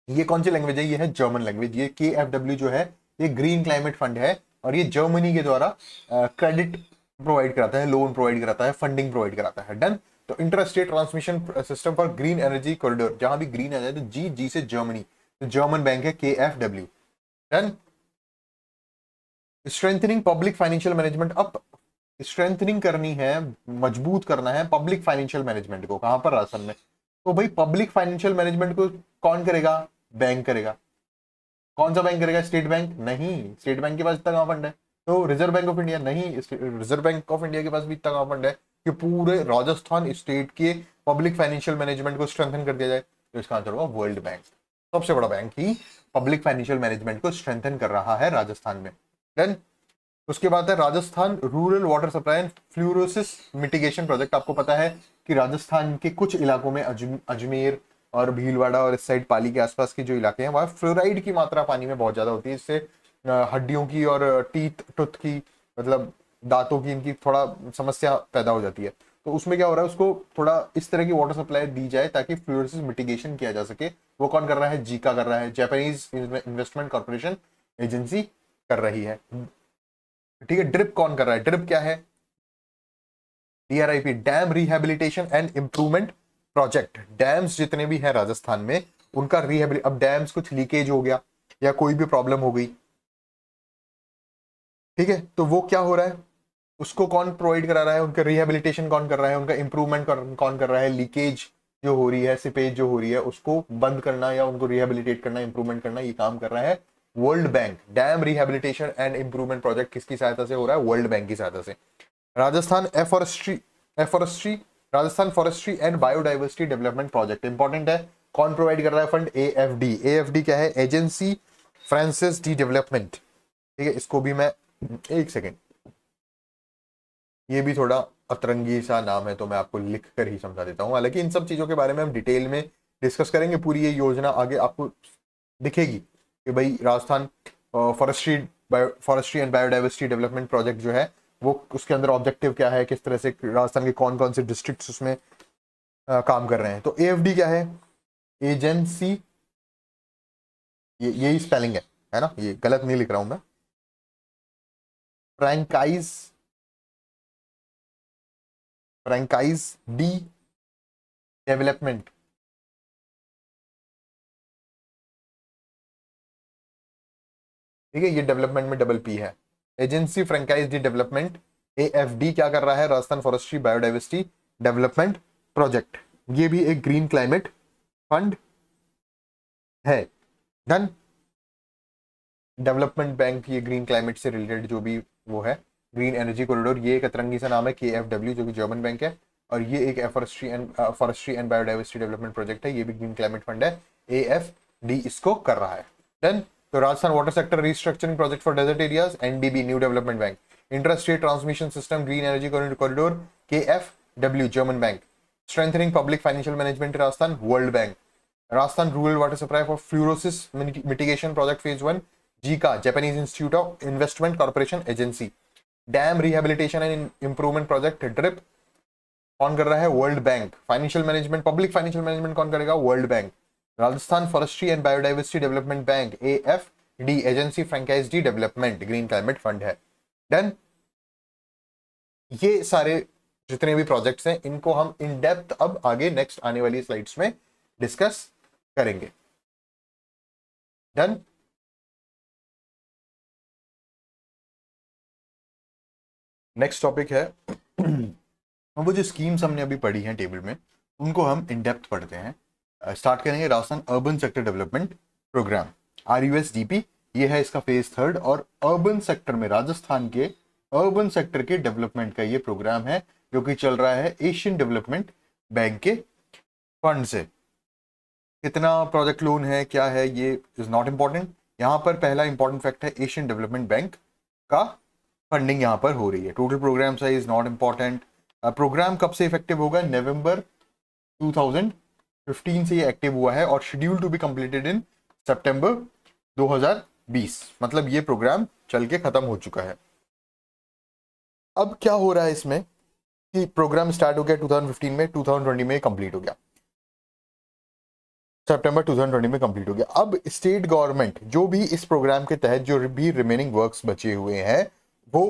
ये कौन सी लैंग्वेज है, ये है जर्मन लैंग्वेज। ये KFW जो है ये ग्रीन क्लाइमेट फंड है, और ये जर्मनी के द्वारा क्रेडिट प्रोवाइड कराता है, लोन प्रोवाइड कराता है, फंडिंग प्रोवाइड कराता है। डन। तो inter state transmission system for green energy corridor, जहां भी ग्रीन आ जाए तो जी से जर्मनी, तो जर्मन बैंक है KFW। Done. Strengthening public financial management. अब स्ट्रेंथनिंग करनी है, मजबूत करना है पब्लिक फाइनेंशियल मैनेजमेंट को, कहां पर, राजस्थान में। तो भाई पब्लिक फाइनेंशियल मैनेजमेंट को कौन करेगा, बैंक करेगा। कौन सा बैंक करेगा? State bank? नहीं, स्टेट बैंक के पास इतना कहाँ फंड है। तो रिजर्व बैंक ऑफ इंडिया? नहीं, रिजर्व बैंक ऑफ इंडिया के पास भी इतना कहाँ फंड है कि पूरे राजस्थान स्टेट के पब्लिक फाइनेंशियल मैनेजमेंट को स्ट्रेंथन कर दिया जाए। तो इसका आंसर होगा वर्ल्ड बैंक। सबसे बड़ा बैंक ही पब्लिक फाइनेंशियल मैनेजमेंट को स्ट्रेंथन कर रहा है राजस्थान में। देन उसके बाद है Rajasthan rural water supply and fluorosis mitigation project. आपको पता है कि राजस्थान के कुछ इलाकों में अजमेर और भीलवाड़ा और इस साइड पाली के आसपास के जो इलाके हैं वहां फ्लोराइड की मात्रा पानी में बहुत ज्यादा होती है। इससे हड्डियों की और टूथ की, मतलब दांतों की, इनकी थोड़ा समस्या पैदा हो जाती है। तो उसमें क्या हो रहा है, उसको थोड़ा इस तरह की वाटर सप्लाई दी जाए ताकि फ्लोरोसिस मिटिगेशन किया जा सके। वो कौन कर रहा है? जीका कर रहा है, जापानीज इन्वेस्टमेंट कॉर्पोरेशन एजेंसी कर रही है। ठीक है। ड्रिप कौन कर रहा है? ड्रिप क्या है? DRIP, dam rehabilitation and improvement project. Dams जितने भी हैं राजस्थान में उनका अब डैम्स कुछ लीकेज हो गया या कोई भी प्रॉब्लम हो गई, ठीक है, तो वो क्या हो रहा है, उसको कौन प्रोवाइड करा रहा है? उनका रिहेबिलिटेशन कौन कर रहा है? उनका इंप्रूवमेंट कौन कर रहा है? लीकेज जो हो रही है, सिपेज जो हो रही है, उसको बंद करना या उनको रिहेबिलिटेट करना, इंप्रूवमेंट करना, ये काम कर रहा है world bank. Dam rehabilitation and improvement project किसकी सहायता से हो रहा है? वर्ल्ड बैंक की सहायता से। Rajasthan afforestry Rajasthan forestry and biodiversity development project important है। कौन प्रोवाइड कर रहा है फंड? AFD क्या है? Agency Francis de development. ठीक है, इसको भी मैं एक सेकेंड, ये भी थोड़ा अतरंगी सा नाम है तो मैं आपको लिख कर ही समझा देता हूं। हालांकि इन सब चीजों के बारे में हम डिटेल में डिस्कस करेंगे, पूरी ये योजना आगे आपको दिखेगी कि भाई Rajasthan forestry and biodiversity development project जो है वो उसके अंदर ऑब्जेक्टिव क्या है, किस तरह से राजस्थान के कौन कौन से डिस्ट्रिक्ट्स उसमें काम कर रहे हैं। तो AFD क्या है? एजेंसी, यही स्पेलिंग है ना, ये गलत नहीं लिख रहा हूं मैं। फ्रैंकाइज डी डेवलपमेंट, ठीक है, ये डेवलपमेंट में डबल P है। एजेंसी फ्रैंकाइज डी डेवलपमेंट, AFD क्या कर रहा है? Rajasthan forestry biodiversity development project. ये भी एक ग्रीन क्लाइमेट फंड है। डन। डेवलपमेंट बैंक, ये ग्रीन क्लाइमेट से रिलेटेड जो भी वो है, ग्रीन एनर्जी कॉरिडोर, ये एक अतरंगी सा नाम है KFW जो कि जर्मन बैंक है। और ये एक forestry and biodiversity development project है, ये भी ग्रीन क्लाइमेट फंड है, AFD इसको कर रहा है। देन तो Rajasthan water sector restructuring project for desert areas, NDB New development Bank. Interstate transmission system green energy corridor, KFW German bank. Strengthening public financial management Rajasthan, World Bank. Rajasthan rural water supply for fluorosis mitigation project phase 1, JICA Japanese institute of investment corporation agency. Dam rehabilitation and improvement project drip कौन कर रहा है? World bank. Financial management, public financial management कौन करेगा? World Bank. Rajasthan forestry and biodiversity development bank, AFD agency franchise D development green climate fund है। Done. ये सारे जितने भी प्रोजेक्ट्स हैं इनको हम इन डेप्थ अब आगे नेक्स्ट आने वाली स्लाइड्स में डिस्कस करेंगे। डन। नेक्स्ट टॉपिक है वो जो स्कीम्स हमने अभी पढ़ी हैं टेबल में उनको हम इन डेप्थ पढ़ते हैं। स्टार्ट करेंगे Rajasthan urban sector development programme, RUSDP। ये है इसका फेज 3 और अर्बन सेक्टर में राजस्थान के अर्बन सेक्टर के डेवलपमेंट का ये प्रोग्राम है जो कि चल रहा है एशियन डेवलपमेंट बैंक के फंड से। कितना प्रोजेक्ट लोन है, क्या है, ये इज नॉट इंपॉर्टेंट। यहाँ पर पहला इंपॉर्टेंट फैक्ट है एशियन डेवलपमेंट बैंक का फंडिंग यहाँ पर हो रही है। Total programme size not important. Programme कब से इफेक्टिव होगा? नवंबर 2015 से ये एक्टिव हुआ है और schedule to be completed in September 2020, मतलब ये प्रोग्राम चल के खत्म हो चुका है। अब क्या हो रहा है इसमें कि प्रोग्राम स्टार्ट हो गया 2015 में, 2020 में कंप्लीट हो गया, सितंबर 2020 में कंप्लीट हो गया। अब स्टेट गवर्नमेंट जो भी इस प्रोग्राम के तहत जो भी रिमेनिंग वर्क्स बचे हुए हैं वो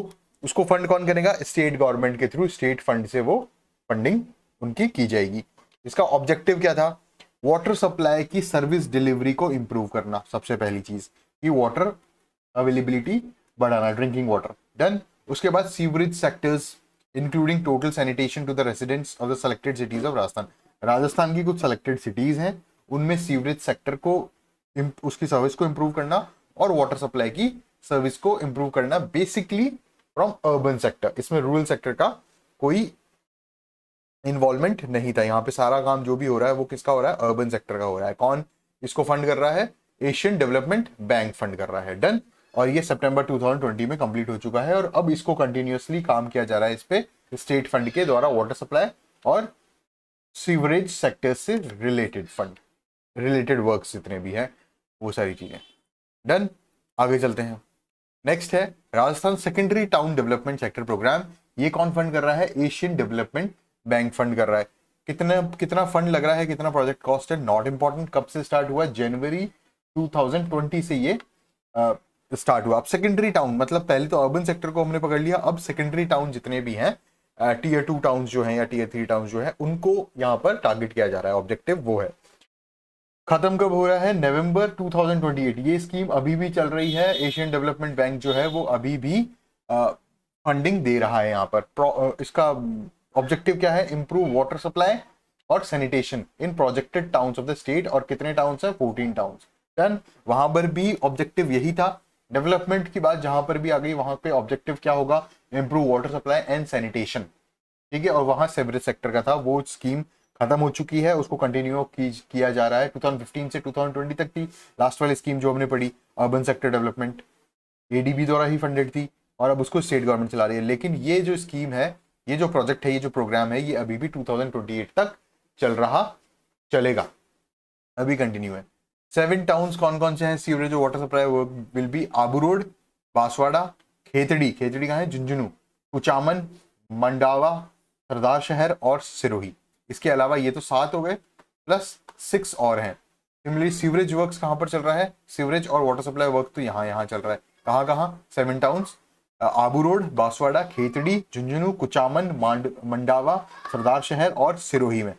उसको फंड कौन करेगा? स्टेट गवर्नमेंट के थ्रू, स्टेट फंड से वो फंडिंग उनकी की जाएगी। इसका ऑब्जेक्टिव क्या था? वाटर सप्लाई की सर्विस डिलीवरी को इंप्रूव करना, सबसे पहली चीज कि वाटर अवेलेबिलिटी बढ़ाना, ड्रिंकिंग वाटर। डन। उसके बाद sewerage sectors including total sanitation to the residents of the selected cities of Rajasthan. की कुछ सेलेक्टेड सिटीज हैं उनमें सीवरेज सेक्टर को, उसकी सर्विस को इंप्रूव करना और वाटर सप्लाई की सर्विस को इंप्रूव करना, बेसिकली फ्रॉम अर्बन सेक्टर। इसमें रूरल सेक्टर का कोई इन्वॉल्वमेंट नहीं था। यहाँ पे सारा काम जो भी हो रहा है वो किसका हो रहा है, अर्बन सेक्टर का हो रहा है। कौन इसको फंड कर रहा है, एशियन डेवलपमेंट बैंक फंड कर रहा है। डन। और ये सितंबर 2020 में कंप्लीट हो चुका है और अब इसको कंटिन्यूअसली काम किया जा रहा है इस पे स्टेट फंड के द्वारा, वाटर सप्लाई और सीवरेज सेक्टर से रिलेटेड फंड, रिलेटेड वर्क्स जितने भी हैं वो सारी चीजें। डन। आगे चलते हैं। नेक्स्ट है Rajasthan secondary town development sector program. ये कौन फंड कर रहा है, एशियन डेवलपमेंट बैंक फंड कर रहा है। कितना फंड लग रहा है, कितना प्रोजेक्ट कॉस्ट है, नॉट इंपॉर्टेंट। कब से स्टार्ट हुआ, जनवरी 2020 से ये स्टार्ट हुआ। अब सेकेंडरी टाउन मतलब पहले तो अर्बन सेक्टर को हमने पकड़ लिया, अब सेकेंडरी टाउन जितने भी हैं, टीयर 2 टाउन जो हैं या टीयर 3 टाउन जो है, उनको यहाँ पर टारगेट किया जा रहा है। ऑब्जेक्टिव वो है। खत्म कब हो रहा है, नवंबर 2028। ये स्कीम अभी भी चल रही है। एशियन डेवलपमेंट बैंक जो है वो अभी भी फंडिंग दे रहा है। यहाँ पर इसका ऑब्जेक्टिव क्या है, इंप्रूव वाटर सप्लाई और sanitation in projected towns of the state. और कितने टाउन्स है, 14 टाउन्स। डन। वहां पर भी ऑब्जेक्टिव यही था। डेवलपमेंट की बात जहां पर भी आ गई वहां पे ऑब्जेक्टिव क्या होगा, improve water supply and sanitation. ठीक है। और वहां सेवरेज सेक्टर का था, वो स्कीम खत्म हो चुकी है, उसको कंटिन्यू किया जा रहा है। 2015 से 2020 तक थी लास्ट वाली स्कीम जो हमने पढ़ी, अर्बन सेक्टर डेवलपमेंट, एडीबी द्वारा ही फंडेड थी और अब उसको स्टेट गवर्नमेंट चला रही है। लेकिन ये जो स्कीम है, ये जो प्रोजेक्ट है, ये जो प्रोग्राम है, ये अभी भी 2028 तक चलेगा, अभी कंटिन्यू है। 7 टाउन्स कौन कौन से हैं, सीवरेज और water supply will be Abu road, Banswara, Khetri कहाँ है, झुंझुनू, कुचामन, मंडावा, सरदार शहर और सिरोही। इसके अलावा ये तो 7 हो गए, प्लस 6 और हैं। सिमिलरली सीवरेज वर्क्स कहां पर चल रहा है, सीवरेज और वाटर सप्लाई वर्क तो यहाँ चल रहा है। कहाँ 7 टाउन्स, आबू रोड, बांसवाड़ा, खेतड़ी, झुंझुनू, कुचामन, मंडावा, सरदार शहर और सिरोही में।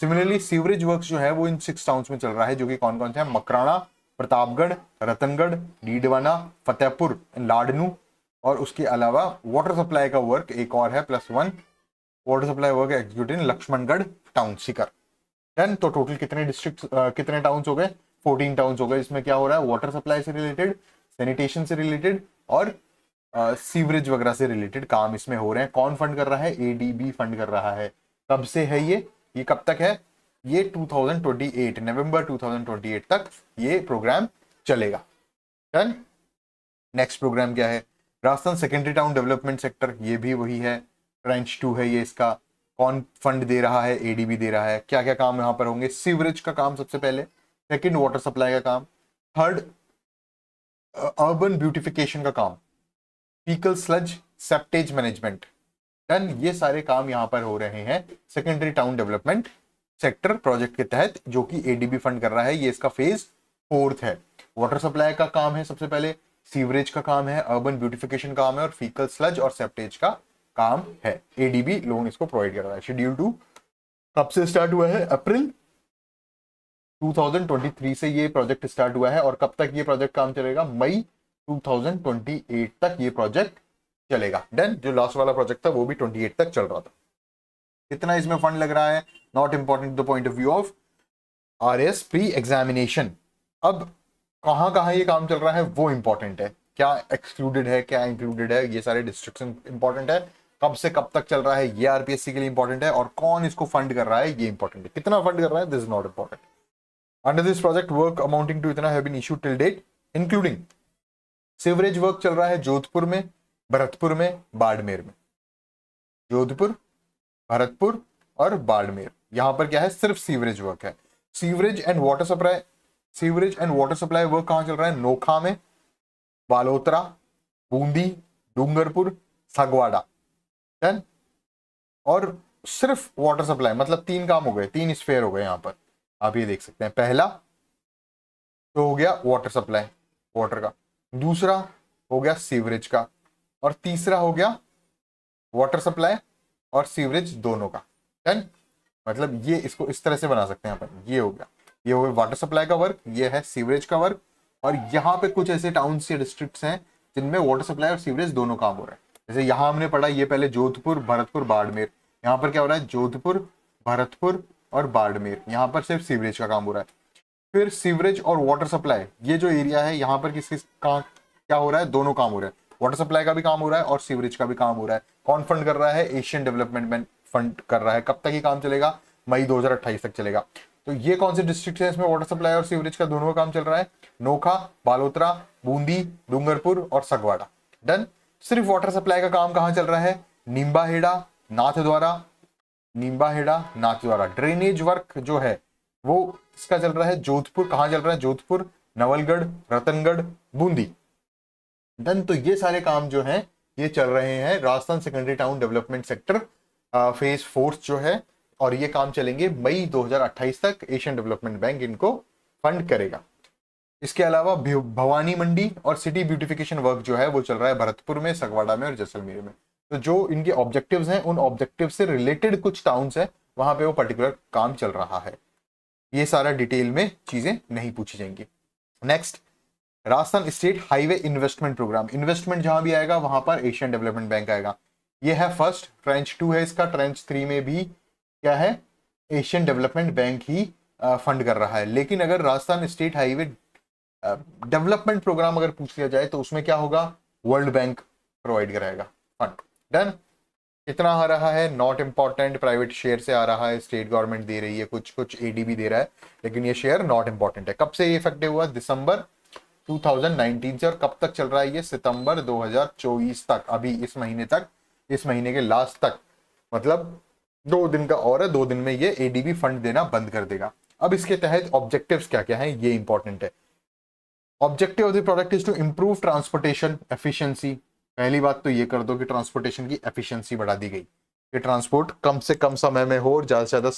सिमिलरली सीवरेज वर्क्स जो है वो इन 6 टाउन्स में चल रहा है, जो कि कौन कौन से हैं, मकराना, प्रतापगढ़, रतनगढ़, डीडवाना, फतेहपुर, लाडनू। और उसके अलावा वाटर सप्लाई का वर्क एक और है, +1 water supply work executive in Laxmangarh town, Sikar. Done. तो टोटल कितने डिस्ट्रिक्ट, कितने टाउन्स हो गए, 14 टाउन्स हो गए। इसमें क्या हो रहा है, वाटर सप्लाई से रिलेटेड, सैनिटेशन से रिलेटेड और सीवरेज वगैरह से रिलेटेड काम इसमें हो रहे हैं। कौन फंड कर रहा है, एडीबी फंड कर रहा है। कब से है ये कब तक है, ये 2028 नवंबर 2028 तक ये प्रोग्राम चलेगा। डन। नेक्स्ट प्रोग्राम क्या है, Rajasthan secondary town development sector, ये भी वही है, ट्रेंच 2 है ये। इसका कौन फंड दे रहा है, एडीबी दे रहा है। क्या क्या काम यहाँ पर होंगे, सीवरेज का काम सबसे पहले, सेकंड वाटर सप्लाई का काम, थर्ड अर्बन ब्यूटिफिकेशन का काम, faecal sludge septage management. Done. ये सारे काम यहाँ पर हो रहे हैं secondary town development sector project के तहत, जो कि एडीबी फंड कर रहा है। ये इसका फेज 4 है। वाटर सप्लाई का काम है सबसे पहले, सीवरेज का काम है, अर्बन ब्यूटिफिकेशन काम है और फीकल स्लज और सेप्टेज का काम है। एडीबी लोन इसको प्रोवाइड कर रहा है। शेड्यूल 2 कब से स्टार्ट हुआ है, अप्रैल 2023 से ये प्रोजेक्ट स्टार्ट हुआ है। और कब तक ये प्रोजेक्ट काम चलेगा, मई 2028 तक ये प्रोजेक्ट चलेगा। डन। जो लास्ट वाला प्रोजेक्ट था वो भी 28 तक चल रहा था। कितना इसमें फंड लग रहा है, not important the point of view of RS pre examination. अब कहाँ ये काम चल रहा है वो इंपॉर्टेंट है, क्या एक्सक्लूडेड है, क्या इंक्लूडेड है, ये सारे डिस्ट्रिक्शन इंपॉर्टेंट है। कब से कब तक चल रहा है ये आरपीएससी के लिए इंपॉर्टेंट है, और कौन इसको फंड कर रहा है ये इंपॉर्टेंट है। कितना फंड कर रहा है, this is not important. Under this project work amounting to इतना have been issued till date, including sewerage work चल रहा है जोधपुर में, भरतपुर में, बाड़मेर में। जोधपुर, भरतपुर और बाड़मेर, यहां पर क्या है, सिर्फ सीवरेज वर्क है। Sewerage and water supply work कहां चल रहा है, नोखा में, बालोतरा, बूंदी, डूंगरपुर, सगवाड़ा। डन। और सिर्फ वाटर सप्लाई, मतलब 3 काम हो गए, 3 स्फेयर हो गए यहां पर, आप ये देख सकते हैं। पहला तो हो गया वाटर सप्लाई, वाटर का, दूसरा हो गया सीवरेज का, और तीसरा हो गया वाटर सप्लाई और सीवरेज दोनों का। डन। मतलब ये इसको इस तरह से बना सकते हैं अपन, ये हो गया, ये हो गया वाटर सप्लाई का वर्क, ये है सीवरेज का वर्क, और यहाँ पे कुछ ऐसे टाउन्स या डिस्ट्रिक्ट्स हैं जिनमें वाटर सप्लाई और सीवरेज दोनों काम हो रहा है। जैसे यहाँ हमने पढ़ा, ये पहले जोधपुर, भरतपुर, बाड़मेर। यहाँ पर क्या हो रहा है, जोधपुर, भरतपुर और बाड़मेर, यहाँ पर सिर्फ सीवरेज का काम हो रहा है। फिर सीवरेज और वाटर सप्लाई, ये जो एरिया है यहाँ पर किस किस का क्या हो रहा है, दोनों काम हो रहा है, वाटर सप्लाई का भी काम हो रहा है और सीवरेज का भी काम हो रहा है। कौन फंड कर रहा है, एशियन डेवलपमेंट बैंक फंड कर रहा है। कब तक ये काम चलेगा, मई 2028 तक चलेगा। तो ये कौन से डिस्ट्रिक्ट है इसमें वाटर सप्लाई और सीवरेज का दोनों का काम चल रहा है, नोखा, बालोतरा, बूंदी, डूंगरपुर और सगवाड़ा। डन। सिर्फ वाटर सप्लाई का काम कहाँ चल रहा है, नींबाहेड़ा, नाथद्वारा, नींबाहेड़ा, नाथद्वारा। ड्रेनेज वर्क जो है वो इसका चल रहा है जोधपुर, कहाँ चल रहा है, जोधपुर, नवलगढ़, रतनगढ़, बूंदी। डन। तो ये सारे काम जो हैं ये चल रहे हैं Rajasthan secondary town development sector phase 4 जो है, और ये काम चलेंगे मई 2028 तक। एशियन डेवलपमेंट बैंक इनको फंड करेगा। इसके अलावा भवानी मंडी और सिटी ब्यूटिफिकेशन वर्क जो है वो चल रहा है भरतपुर में, सगवाड़ा में और जैसलमेर में। तो जो इनके ऑब्जेक्टिव्स हैं उन ऑब्जेक्टिव से रिलेटेड कुछ टाउन्स हैं वहां पे वो पर्टिकुलर काम चल रहा है। ये सारा डिटेल में चीजें नहीं पूछी जाएंगी। Next, Rajasthan state highway investment program. Investment जहां भी आएगा वहां पर एशियन डेवलपमेंट बैंक आएगा। ये है फर्स्ट, ट्रेंच 2 है इसका। ट्रेंच 3 में भी क्या है, एशियन डेवलपमेंट बैंक ही फंड कर रहा है। लेकिन अगर Rajasthan state highway development program अगर पूछ लिया जाए तो उसमें क्या होगा, वर्ल्ड बैंक प्रोवाइड कराएगा फंड। डन। कितना आ रहा है, नॉट इंपॉर्टेंट, प्राइवेट शेयर से आ रहा है, स्टेट गवर्नमेंट दे रही है, कुछ कुछ एडीबी दे रहा है, लेकिन ये शेयर नॉट इंपॉर्टेंट है। कब से ये इफेक्टिव हुआ, दिसंबर 2019 से। और कब तक चल रहा है ये, सितंबर 2024 तक, अभी इस महीने तक, इस महीने के लास्ट तक, मतलब 2 दिन का और है, 2 दिन में ये एडीबी फंड देना बंद कर देगा। अब इसके तहत ऑब्जेक्टिव्स क्या क्या हैं, ये इंपॉर्टेंट है। Objective of the product is to improve transportation efficiency. पहली बात तो ये कर दो कि ट्रांसपोर्टेशन की एफिशिएंसी बढ़ा दी गई, कि ट्रांसपोर्ट कम से कम समय में हो और ज्यादा से ज्यादा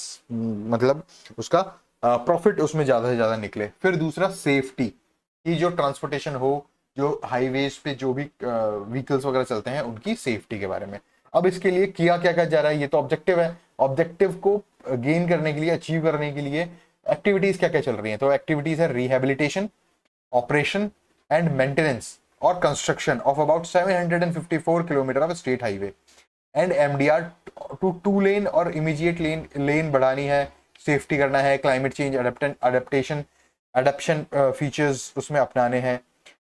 मतलब उसका प्रॉफिट उसमें ज्यादा से ज्यादा निकले। फिर दूसरा सेफ्टी, कि जो ट्रांसपोर्टेशन हो, जो हाईवेज पे जो भी व्हीकल्स वगैरह चलते हैं उनकी सेफ्टी के बारे में। अब इसके लिए किया क्या क्या जा रहा है, ये तो ऑब्जेक्टिव है। ऑब्जेक्टिव को गेन करने के लिए, अचीव करने के लिए एक्टिविटीज क्या क्या चल रही हैं, तो एक्टिविटीज है रिहेबिलिटेशन, ऑपरेशन एंड मेंटेनेंस और construction of about 754 kilometre of state highway and MDR to 2 lane और इमीडिएट लेन बढ़ानी है, सेफ्टी करना है, क्लाइमेट चेंज अडेप्शन फीचर्स उसमें अपनाने हैं,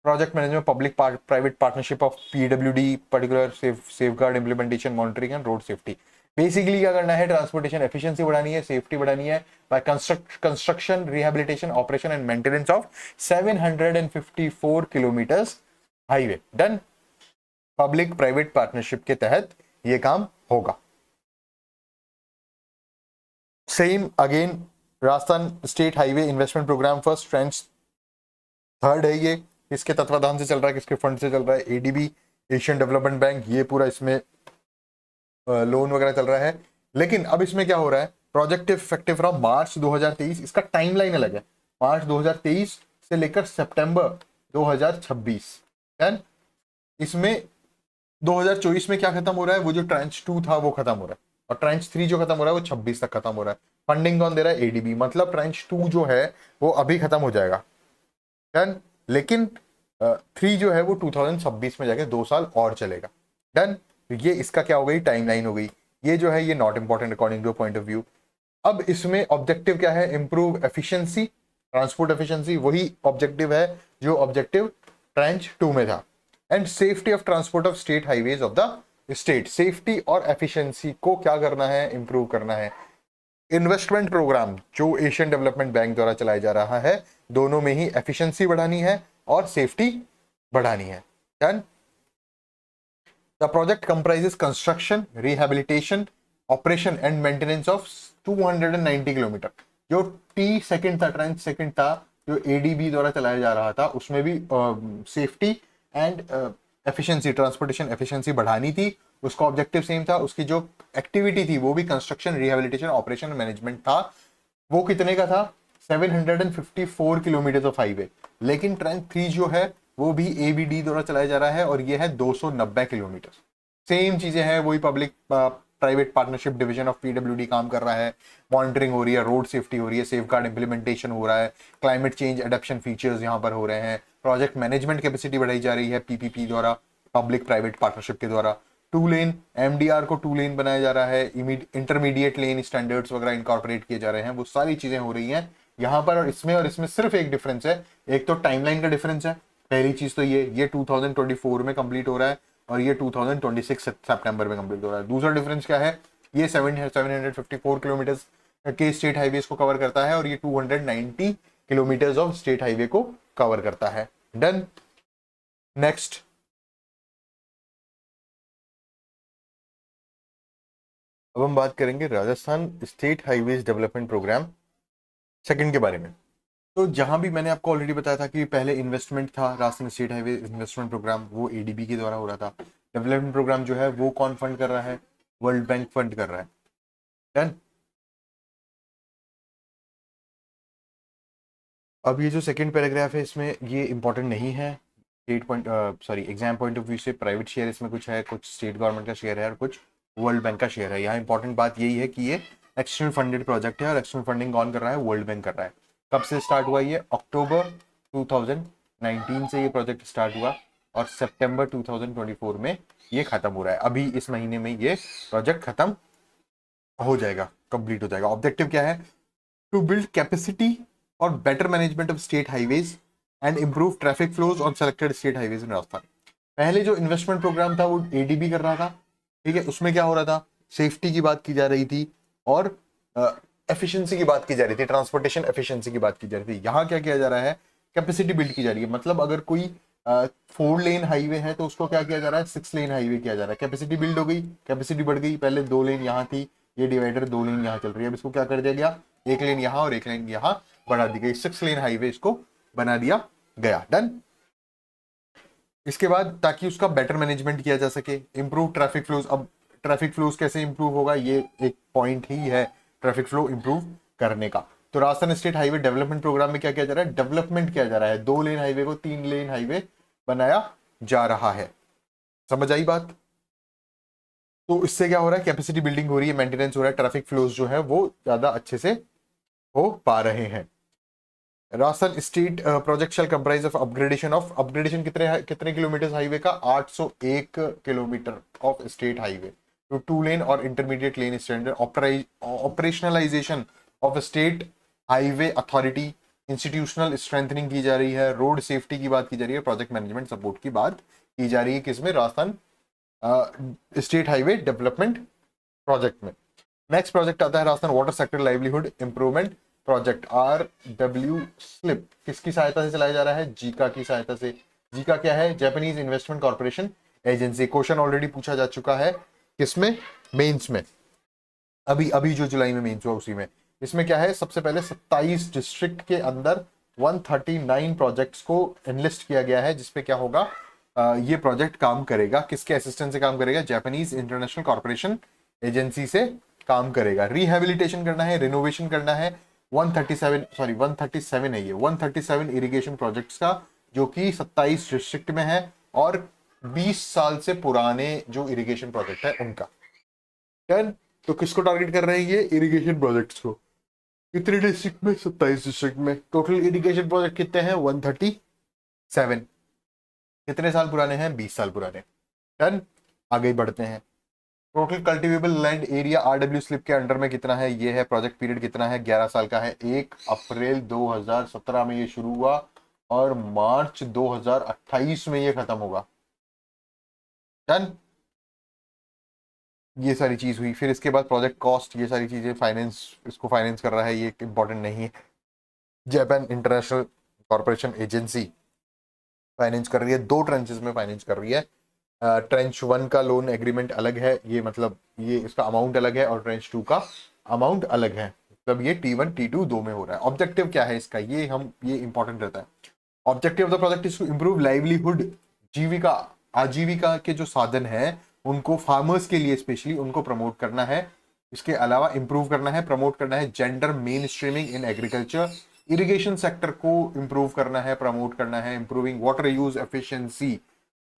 project management, public private partnership of PWD, particular safeguard implementation, monitoring and road safety. Basically क्या करना है, ट्रांसपोर्टेशन एफिशिएंसी बढ़ानी है, सेफ्टी बढ़ानी है by construction, rehabilitation, operation and maintenance of 754 kilometres highway. Done. Public private partnership के तहत ये काम होगा। Same again, Rajasthan state highway investment programme first, trench 3 है ये, किसके तत्वाधान से चल रहा है, किसके फंड से चल रहा है, एडीबी, एशियन डेवलपमेंट बैंक, ये पूरा इसमें लोन वगैरह चल रहा है। लेकिन अब इसमें क्या हो रहा है, प्रोजेक्ट इफेक्टिव फ्रॉम मार्च 2023, इसका टाइमलाइन अलग है, मार्च 2023 से लेकर सितंबर 2026। एंड इसमें 2024 में क्या खत्म हो रहा है, वो जो ट्रेंच 2 था वो खत्म हो रहा है, और ट्रेंच 3 जो खत्म हो रहा है वो 26 तक खत्म हो रहा है। फंडिंग कौन दे रहा है, एडीबी। मतलब ट्रेंच 2 जो है वो अभी खत्म हो जाएगा, डन। लेकिन 3 जो है वो 2026 में जाके 2 साल और चलेगा, डन। ये इसका क्या हो गई, टाइमलाइन हो गई। ये जो है ये not important according two point of view. अब इसमें ऑब्जेक्टिव क्या है, इंप्रूव एफिशिएंसी, ट्रांसपोर्ट एफिशिएंसी, वही ऑब्जेक्टिव है जो ऑब्जेक्टिव ट्रेंच 2 में था। And safety of transport of state highways of the state. Safety और एफिशिएंसी को क्या करना है, इंप्रूव करना है। इन्वेस्टमेंट प्रोग्राम जो एशियन डेवलपमेंट बैंक द्वारा चलाया जा रहा है, दोनों में ही एफिशिएंसी बढ़ानी है और सेफ्टी बढ़ानी है, done. The project comprises construction, rehabilitation, operation and maintenance of 290 kilometre. जो टी सेकंड था, ट्रेंच सेकंड था, जो एडीबी द्वारा चलाया जा रहा था, उसमें भी safety and efficiency, transportation efficiency बढ़ानी थी। उसका ऑब्जेक्टिव सेम था, उसकी जो एक्टिविटी थी वो भी कंस्ट्रक्शन, रिहेबिलिटेशन, ऑपरेशन, मैनेजमेंट था। वो कितने का था, 754 किलोमीटर ऑफ हाईवे। लेकिन ट्रेंच 3 जो है वो भी एबीडी द्वारा चलाया जा रहा है और ये है 290 किलोमीटर। सेम चीजें हैं, वही public private partnership division of PWD काम कर रहा है, मॉनिटरिंग हो रही है, रोड सेफ्टी हो रही है, सेफगार्ड इंप्लीमेंटेशन हो रहा है, क्लाइमेट चेंज एडेप्शन फीचर्स यहाँ पर हो रहे हैं, प्रोजेक्ट मैनेजमेंट कैपेसिटी बढ़ाई जा रही है पीपीपी द्वारा, पब्लिक प्राइवेट पार्टनरशिप के द्वारा। 2 लेन एमडीआर को 2 लेन बनाया जा रहा है, इंटरमीडिएट लेन स्टैंडर्ड्स वगैरह इनकॉर्पोरेट किए जा रहे हैं, वो सारी चीजें हो रही हैं यहाँ पर और इसमें सिर्फ एक डिफरेंस है, एक तो टाइमलाइन का डिफरेंस है। पहली चीज तो ये 2024 में कंप्लीट हो रहा है और ये 2026 सितंबर में कंप्लीट हो रहा है। दूसरा डिफरेंस क्या है, ये 754 किलोमीटर के स्टेट हाईवे को कवर करता है और ये 290 किलोमीटर ऑफ स्टेट हाईवे को कवर करता है। डन। नेक्स्ट, अब हम बात करेंगे Rajasthan state highways development program second के बारे में। तो जहां भी मैंने आपको ऑलरेडी बताया था कि पहले इन्वेस्टमेंट था, Rajasthan state highway investment program, वो एडीबी के द्वारा हो रहा था। डेवलपमेंट प्रोग्राम जो है वो कौन फंड कर रहा है, वर्ल्ड बैंक फंड कर रहा है। डन। अब ये जो सेकंड पैराग्राफ है इसमें ये इंपॉर्टेंट नहीं है, एग्जाम पॉइंट ऑफ व्यू से। प्राइवेट शेयर इसमें कुछ है, कुछ स्टेट गवर्नमेंट का शेयर है और कुछ वर्ल्ड बैंक का शेयर है। यहाँ इंपॉर्टेंट बात यही है कि ये एक्सटर्नल फंडेड प्रोजेक्ट है और एक्सटर्नल फंडिंग कौन कर रहा है, वर्ल्ड बैंक कर रहा है। कब से स्टार्ट हुआ ये, अक्टूबर 2019 से ये प्रोजेक्ट स्टार्ट हुआ और सितंबर 2024 में ये खत्म हो रहा है। अभी इस महीने में ये प्रोजेक्ट खत्म हो जाएगा, कंप्लीट हो जाएगा। ऑब्जेक्टिव क्या है, टू बिल्ड कैपेसिटी और better management of state highways and improve traffic flows on selected state highways in Rajasthan. पहले जो इन्वेस्टमेंट प्रोग्राम था वो एडीबी कर रहा था, ठीक है। उसमें क्या हो रहा था, सेफ्टी की बात की जा रही थी और एफिशिएंसी की बात की जा रही थी, ट्रांसपोर्टेशन एफिशिएंसी की बात की जा रही थी। यहाँ क्या किया जा रहा है, कैपेसिटी बिल्ड की जा रही है। मतलब अगर कोई 4 लेन हाईवे है तो उसको क्या किया जा रहा है, 6 लेन हाईवे किया जा रहा है। कैपेसिटी बिल्ड हो गई, कैपेसिटी बढ़ गई। पहले 2 लेन यहाँ थी, ये डिवाइडर 2 लेन यहाँ चल रही है, अब इसको क्या कर दिया गया, 1 लेन यहाँ और 1 लेन यहाँ बढ़ा दी गई, 6 लेन हाईवे इसको बना दिया गया। डन। इसके बाद ताकि उसका बेटर मैनेजमेंट किया जा सके, इंप्रूव ट्रैफिक फ्लोज। अब ट्रैफिक फ्लोज कैसे इंप्रूव होगा, ये एक पॉइंट ही है ट्रैफिक फ्लो इंप्रूव करने का। तो Rajasthan state highway development programme में क्या किया जा रहा है, डेवलपमेंट किया जा रहा है। 2 लेन हाईवे को 3 लेन हाईवे बनाया जा रहा है। समझ आई बात। तो इससे क्या हो रहा है, कैपेसिटी बिल्डिंग हो रही है, मेंटेनेंस हो रहा है, ट्रैफिक फ्लोज जो है वो ज्यादा अच्छे से हो पा रहे हैं। Rajasthan state project shall comprise of upgradation कितने किलोमीटर हाईवे का, 801 kilometre of state highway to 2 lane और intermediate lane standard. Operationalisation of state highway authority, institutional strengthening की जा रही है, रोड सेफ्टी की बात की जा रही है, प्रोजेक्ट मैनेजमेंट सपोर्ट की बात की जा रही है। किसमें, Rajasthan state highway development project में। नेक्स्ट प्रोजेक्ट आता है Rajasthan water sector livelihood improvement project, RW slip. किसकी सहायता से चलाया जा रहा है, जीका की सहायता से। जीका क्या है, Japanese investment corporation agency. Question already पूछा जा चुका है, किसमें, मेंस में। अभी अभी जो जुलाई में मेंस हुआ उसी में। इसमें क्या है, सबसे पहले 27 डिस्ट्रिक्ट के अंदर 139 प्रोजेक्ट्स को एनलिस्ट किया गया है, जिसपे क्या होगा, ये प्रोजेक्ट काम करेगा, किसके असिस्टेंस से काम करेगा, जापानीज इंटरनेशनल कॉर्पोरेशन एजेंसी से काम करेगा। रिहेबिलिटेशन करना है, रिनोवेशन करना है 137 है ये, 137 इरिगेशन प्रोजेक्ट्स का, जो कि 27 डिस्ट्रिक्ट में है और 20 साल से पुराने जो इरिगेशन प्रोजेक्ट है उनका। डन। तो किसको टारगेट कर रहे हैं ये, इरिगेशन प्रोजेक्ट्स को। कितने डिस्ट्रिक्ट में, 27 डिस्ट्रिक्ट में। टोटल इरिगेशन प्रोजेक्ट कितने हैं, 137। कितने साल पुराने हैं, 20 साल पुराने। डन। आगे बढ़ते हैं। Total cultivable land area RW slip के अंडर में कितना है, ये है। प्रोजेक्ट पीरियड कितना है, 11 साल का है। 1 अप्रैल 2017 में ये शुरू हुआ और मार्च 2028 में ये खत्म होगा। डन। ये सारी चीज हुई। फिर इसके बाद प्रोजेक्ट कॉस्ट, ये सारी चीजें, फाइनेंस, इसको फाइनेंस कर रहा है, ये इंपॉर्टेंट नहीं है, Japan international corporation agency finance कर रही है। 2 ट्रेंचेस में फाइनेंस कर रही है। ट्रेंच 1 का लोन एग्रीमेंट अलग है, ये मतलब ये इसका अमाउंट अलग है, और ट्रेंच 2 का अमाउंट अलग है। मतलब ये T1 T2 दो में हो रहा है। ऑब्जेक्टिव क्या है इसका, ये इंपॉर्टेंट रहता है। Objective of the project is to improve livelihood, जीविका, आजीविका के जो साधन है उनको फार्मर्स के लिए स्पेशली उनको प्रमोट करना है। इसके अलावा इंप्रूव करना है, प्रमोट करना है gender main streaming in agriculture. Irrigation sector को इंप्रूव करना है, प्रमोट करना है। Improving water use efficiency,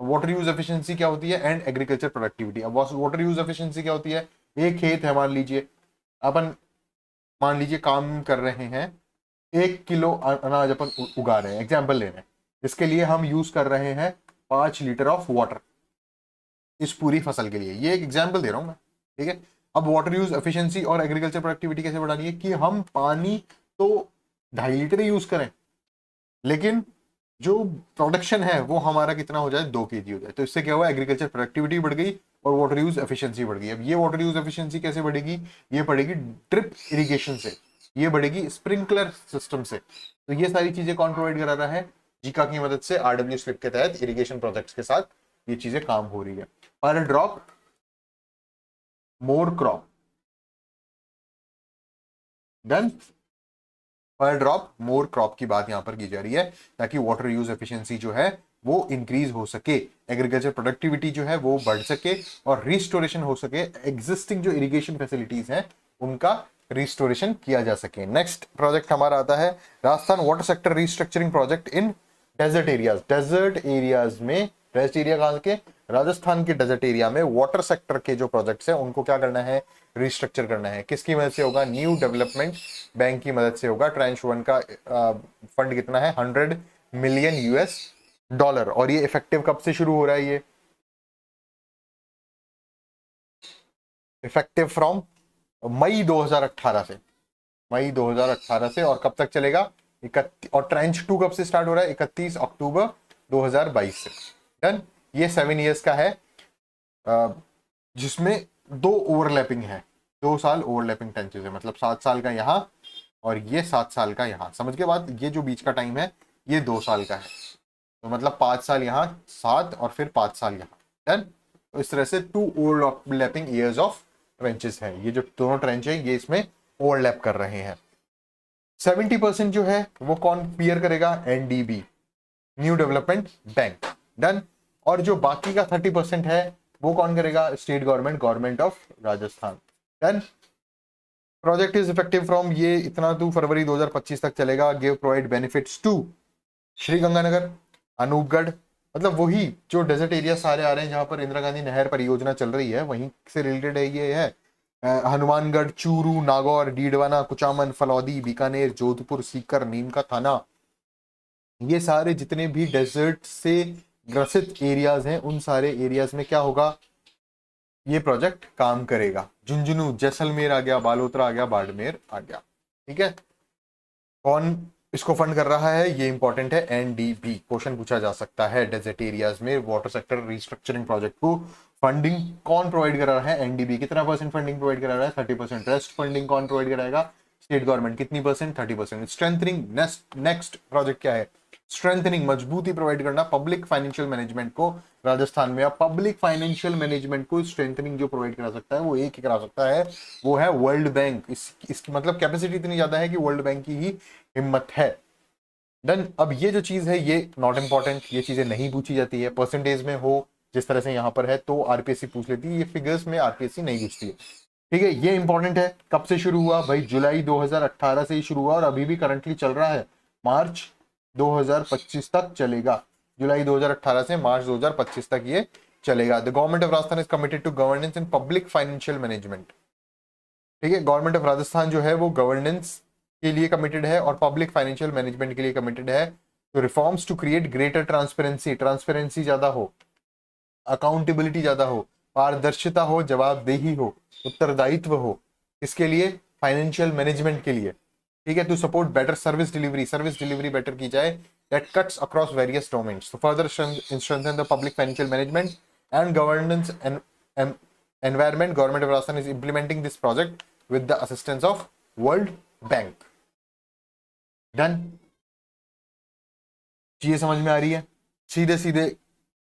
water use efficiency क्या होती है, एंड एग्रीकल्चर प्रोडक्टिविटी। अब वाटर यूज एफिशिएंसी क्या होती है, एक खेत है, मान लीजिए काम कर रहे हैं, 1 किलो अनाज अपन उगा रहे हैं, एग्जाम्पल ले रहे हैं, इसके लिए हम यूज कर रहे हैं 5 लीटर ऑफ वाटर इस पूरी फसल के लिए। ये एक एग्जाम्पल दे रहा हूं मैं, ठीक है। अब वाटर यूज एफिशिएंसी और एग्रीकल्चर प्रोडक्टिविटी कैसे बढ़ानी है, कि हम पानी तो 2.5 लीटर यूज करें, लेकिन जो प्रोडक्शन है वो हमारा कितना हो जाए, 2 kg हो जाए। तो इससे क्या हुआ, एग्रीकल्चर प्रोडक्टिविटी बढ़ गई और वाटर यूज एफिशिएंसी बढ़ गई। अब ये वाटर यूज एफिशिएंसी कैसे बढ़ेगी, ये बढ़ेगी ड्रिप इरिगेशन से, ये बढ़ेगी स्प्रिंकलर सिस्टम से। तो ये सारी चीजें कौन प्रोवाइड करा रहा है, जीका की मदद से, आरडब्ल्यू स्लिप के तहत इरिगेशन प्रोजेक्ट्स के साथ ये चीजें काम हो रही है। पर ड्रॉप मोर क्रॉप, डन। पर ड्रॉप मोर क्रॉप की बात यहां पर की जा रही है, ताकि वाटर यूज एफिशिएंसी जो है वो इंक्रीज हो सके, एग्रीकल्चर प्रोडक्टिविटी जो है वो बढ़ सके और रिस्टोरेशन हो सके, एग्जिस्टिंग जो इरिगेशन फैसिलिटीज हैं उनका रिस्टोरेशन किया जा सके। नेक्स्ट प्रोजेक्ट हमारा आता है Rajasthan water sector restructuring project in desert areas. Desert areas में, डेजर्ट एरिया कहां के, राजस्थान के डेजर्ट एरिया में वाटर सेक्टर के जो प्रोजेक्ट्स हैं उनको क्या करना है, रिस्ट्रक्चर करना है। किसकी मदद से होगा, न्यू डेवलपमेंट बैंक की मदद से होगा। ट्रांच 1 का फंड कितना है, $100 मिलियन। और ये इफेक्टिव कब से शुरू हो रहा है, ये इफेक्टिव फ्रॉम मई 2018 से, मई 2018 से, और कब तक चलेगा, और ट्रेंच 2 कब से स्टार्ट हो रहा है, 31 अक्टूबर 2022 से। डन। ये 7 ईयर्स का है, जिसमें 2 ओवरलैपिंग है, 2 साल ओवरलैपिंग ट्रेंचेस है, मतलब 7 साल का यहाँ और ये 7 साल का यहाँ। समझ के बाद, ये जो बीच का टाइम है ये 2 साल का है, तो मतलब 5 साल यहाँ, 7 और फिर 5 साल यहाँ। डन। तो इस तरह से 2 ओवरलैपिंग ईयर्स ऑफ ट्रेंचेस है। ये जो दोनों ट्रेंच है ये इसमें ओवरलैप कर रहे हैं। 70% जो है वो कौन बियर करेगा, NDB, new development bank. Done. और जो बाकी का 30% है वो कौन करेगा, state government, government of Rajasthan. Done. Project is effective from, ये इतना तो फरवरी 2025 तक चलेगा। Give provide benefits to Sri Ganganagar, Anupgarh, मतलब वही जो डेजर्ट एरिया सारे आ रहे हैं जहां पर इंदिरा गांधी नहर परियोजना चल रही है, वहीं से रिलेटेड है ये है। हनुमानगढ़, चूरू, नागौर, डीडवाना, कुचामन, फलौदी, बीकानेर, जोधपुर, सीकर, नीम का थाना, ये सारे जितने भी डेजर्ट से ग्रसित एरियाज हैं उन सारे एरियाज में क्या होगा, ये प्रोजेक्ट काम करेगा। झुंझुनू, जैसलमेर आ गया, बालोतरा आ गया, बाड़मेर आ गया। ठीक है, कौन इसको फंड कर रहा है, ये इंपॉर्टेंट है, एनडीबी। क्वेश्चन पूछा जा सकता है, डेजर्ट एरियाज में वाटर सेक्टर रिस्ट्रक्चरिंग प्रोजेक्ट को फंडिंग कौन प्रोवाइड कर रहा है, एनडीबी। कितना परसेंट फंडिंग प्रोवाइड करा रहा है, 30%। रेस्ट फंडिंग कौन प्रोवाइड कराएगा, स्टेट गवर्नमेंट। कितनी परसेंट, 30%। स्ट्रेंथनिंग, नेक्स्ट प्रोजेक्ट क्या है, स्ट्रेंथनिंग, मजबूती प्रोवाइड करना पब्लिक फाइनेंशियल मैनेजमेंट को राजस्थान में। अब पब्लिक फाइनेंशियल मैनेजमेंट को स्ट्रेंथनिंग जो प्रोवाइड करा सकता है वो एक ही करा सकता है, वो है वर्ल्ड बैंक। इसकी मतलब कैपेसिटी इतनी ज्यादा है कि वर्ल्ड बैंक की ही हिम्मत है। डन। अब ये जो चीज है ये नॉट इंपॉर्टेंट, ये चीजें नहीं पूछी जाती है। परसेंटेज में हो जिस तरह से यहाँ पर है तो आरपीएससी पूछ लेती है, ये फिगर्स में आरपीएससी नहीं पूछती है। ठीक है, ये इंपॉर्टेंट है। कब से शुरू हुआ भाई, जुलाई 2018 से ही शुरू हुआ और अभी भी करंटली चल रहा है, मार्च 2025 तक चलेगा। जुलाई 2018 से मार्च 2025 तक ये चलेगा। The government of Rajasthan is committed to governance in public financial management. ठीक है, गवर्नमेंट ऑफ राजस्थान जो है वो गवर्नेंस के लिए कमिटेड है और पब्लिक फाइनेंशियल मैनेजमेंट के लिए कमिटेड है। तो reforms to create greater transparency, transparency ज्यादा हो, अकाउंटेबिलिटी ज्यादा हो, पारदर्शिता हो, जवाबदेही हो, उत्तरदायित्व हो, इसके लिए फाइनेंशियल मैनेजमेंट के लिए। ठीक है, to support better service delivery, service delivery better की जाए, that cuts across various domains. तो further strengthen the public financial management and governance environment, government of Rajasthan is implementing this project with the assistance of World Bank. Done. चीजें समझ में आ रही है, सीधे सीधे।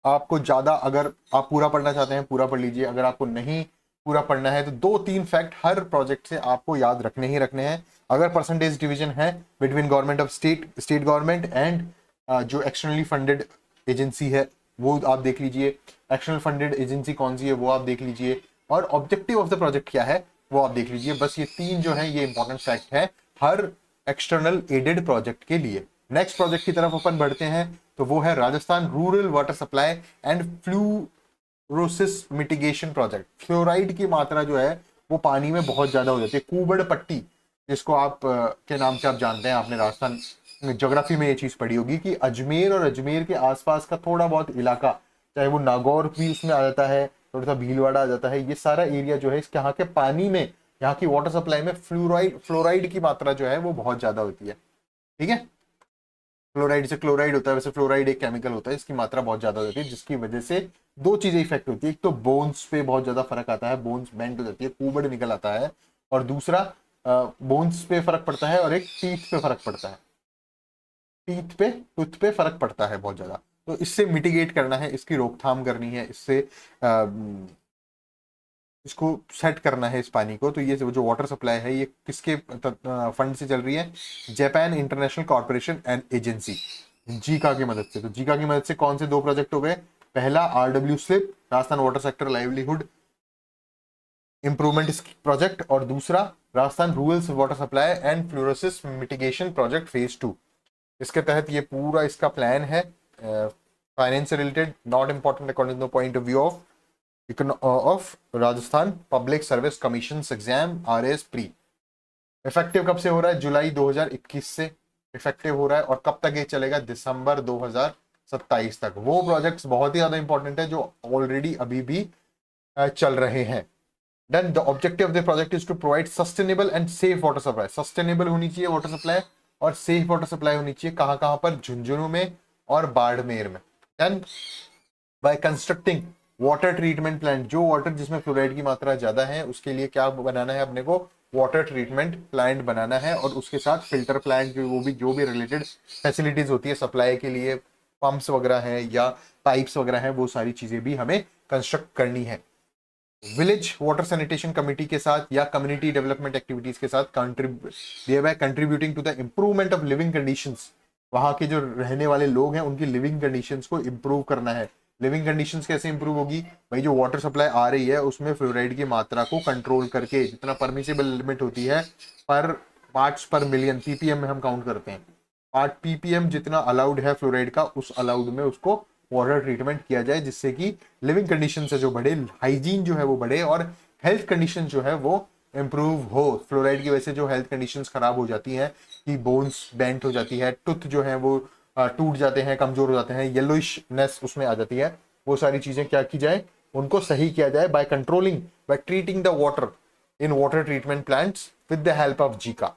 आपको ज्यादा अगर आप पूरा पढ़ना चाहते हैं पूरा पढ़ लीजिए, अगर आपको नहीं पूरा पढ़ना है तो 2-3 फैक्ट हर प्रोजेक्ट से आपको याद रखने ही रखने हैं। अगर परसेंटेज डिवीजन है between government of state government and जो एक्सटर्नली फंडेड एजेंसी है वो आप देख लीजिए, एक्सटर्नल फंडेड एजेंसी कौन सी है वो आप देख लीजिए, और ऑब्जेक्टिव ऑफ द प्रोजेक्ट क्या है वो आप देख लीजिए। बस ये 3 जो है ये इंपॉर्टेंट फैक्ट है हर एक्सटर्नल एडेड प्रोजेक्ट के लिए। नेक्स्ट प्रोजेक्ट की तरफ अपन बढ़ते हैं, तो वो है Rajasthan rural water supply and fluorosis mitigation project. Fluoride की मात्रा जो है वो पानी में बहुत ज्यादा हो जाती है। कुबड़ पट्टी जिसको आप के नाम से आप जानते हैं, आपने राजस्थान ज्योग्राफी में ये चीज पढ़ी होगी कि अजमेर और अजमेर के आसपास का थोड़ा बहुत इलाका, चाहे वो नागौर भी इसमें आ जाता है, थोड़ा सा भीलवाड़ा आ जाता है, ये सारा एरिया जो है इसके यहाँ के पानी में, यहाँ की वाटर सप्लाई में फ्लोराइड की मात्रा जो है वो बहुत ज्यादा होती है। ठीक है, फ्लोराइड से क्लोराइड होता है, वैसे फ्लोराइड एक केमिकल होता है, इसकी मात्रा बहुत ज्यादा होती है, जिसकी वजह से दो चीजें इफेक्ट होती है। एक तो बोन्स पे बहुत ज्यादा फर्क आता है, बोन्स बेंड हो जाती है, कुबड़ निकल आता है, और दूसरा बोन्स पे फर्क पड़ता है, और एक टीथ पे फर्क पड़ता है, टीथ पे टूथ पे फर्क पड़ता है बहुत ज्यादा। तो इससे मिटिगेट करना है, इसकी रोकथाम करनी है, इससे इसको सेट करना है इस पानी को। तो ये जो वाटर सप्लाई है ये किसके फंड से चल रही है? Japan international corporation and agency, Zika की मदद से। तो जीका की मदद से कौन से दो प्रोजेक्ट हो गए? पहला RW slip, Rajasthan water sector livelihood improvement project, और दूसरा Rajasthan rural water supply and fluorosis mitigation project phase 2। इसके तहत ये पूरा इसका प्लान है, फाइनेंस से related, not important according two point of view of Rajasthan public service commission exam RAS pre. Effective कब से हो रहा है? जुलाई 2021 से इफेक्टिव हो रहा है, और कब तक ये चलेगा? दिसंबर 2027 तक। वो प्रोजेक्ट्स बहुत ही ज्यादा इंपॉर्टेंट है जो ऑलरेडी अभी भी चल रहे हैं। Then the objective of the project is to provide sustainable and safe water supply. Sustainable होनी चाहिए वाटर सप्लाई, और सेफ वाटर सप्लाई होनी चाहिए। कहां कहां पर? झुंझुनू में और बाड़मेर में। Then by constructing water treatment plant, जो वाटर जिसमें फ्लोराइड की मात्रा ज्यादा है उसके लिए क्या बनाना है अपने को? वाटर ट्रीटमेंट प्लांट बनाना है, और उसके साथ फिल्टर प्लांट, जो भी रिलेटेड फैसिलिटीज होती है सप्लाई के लिए, पंप्स वगैरह हैं या पाइप्स वगैरह हैं, वो सारी चीजें भी हमें कंस्ट्रक्ट करनी है। विलेज वाटर सैनिटेशन कमेटी के साथ या कम्युनिटी डेवलपमेंट एक्टिविटीज के साथ contributing to the improvement of living conditions. वहां के जो रहने वाले लोग हैं उनकी लिविंग कंडीशंस को इंप्रूव करना है। लिविंग कंडीशंस कैसे इंप्रूव होगी भाई? जो वाटर सप्लाई आ रही है उसमें फ्लोराइड की मात्रा को कंट्रोल करके, जितना परमिसिबल लिमिट होती है पर पार्ट्स पर मिलियन, पीपीएम में हम काउंट करते हैं, पार्ट पीपीएम जितना अलाउड है फ्लोराइड का, उस अलाउड में उसको वाटर ट्रीटमेंट किया जाए, जिससे कि लिविंग कंडीशन से जो बढ़े, हाइजीन जो है वो बढ़े, और हेल्थ कंडीशन जो है वो इंप्रूव हो। फ्लोराइड की वजह से जो हेल्थ कंडीशंस खराब हो जाती हैं, कि बोन्स बेंट हो जाती है, टूथ जो है वो टूट जाते हैं, कमजोर हो जाते हैं, येलोइशनेस उसमें आ जाती है, वो सारी चीजें क्या की जाए? उनको सही किया जाए by controlling, by treating the water in water treatment plants with the help of JICA.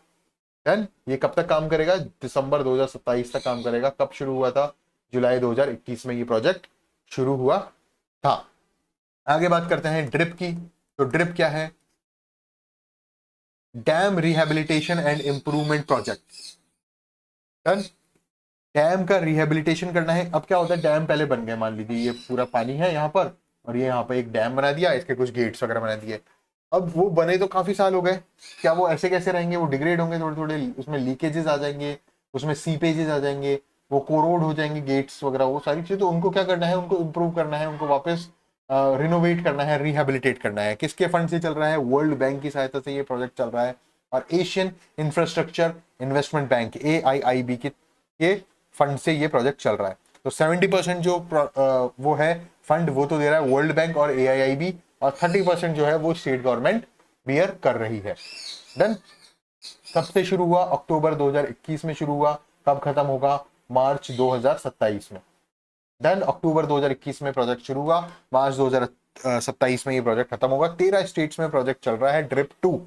Then ये कब तक काम करेगा? दिसंबर 2027 तक काम करेगा। कब शुरू हुआ था? जुलाई 2021 में ये प्रोजेक्ट शुरू हुआ था। आगे बात करते हैं ड्रिप की। तो ड्रिप क्या है? Dam rehabilitation and improvement project. Done. Dam का रिहेबिलिटेशन करना है। अब क्या होता है, डैम पहले बन गए, मान लीजिए ये पूरा पानी है यहाँ पर, और ये यहाँ पर एक डैम बना दिया, इसके कुछ गेट्स वगैरह बना दिए। अब वो बने तो काफी साल हो गए, क्या वो ऐसे कैसे रहेंगे? वो डिग्रेड होंगे थोड़े थोड़े, उसमें लीकेजेस आ जाएंगे, उसमें सीपेजेस आ जाएंगे, वो कोरोड हो जाएंगे गेट्स वगैरह, वो सारी चीजें। तो उनको क्या करना है? उनको इम्प्रूव करना है, उनको वापस रिनोवेट करना है, रिहेबिलिटेट करना है। किसके फंड से चल रहा है? वर्ल्ड बैंक की सहायता से ये प्रोजेक्ट चल रहा है, और Asian infrastructure investment bank AIIB के फंड से ये प्रोजेक्ट चल रहा है। तो 70% जो वो है फंड, वो तो दे रहा है वर्ल्ड बैंक और AIIB, और 30% जो है वो स्टेट गवर्नमेंट बियर कर रही है। डन। कब से शुरू हुआ? अक्टूबर 2021 में शुरू हुआ। कब खत्म होगा? मार्च 2027 में। डन। अक्टूबर 2021 में प्रोजेक्ट शुरू हुआ, मार्च 2027 में ये प्रोजेक्ट खत्म होगा। 13 स्टेट्स में प्रोजेक्ट चल रहा है ड्रिप 2।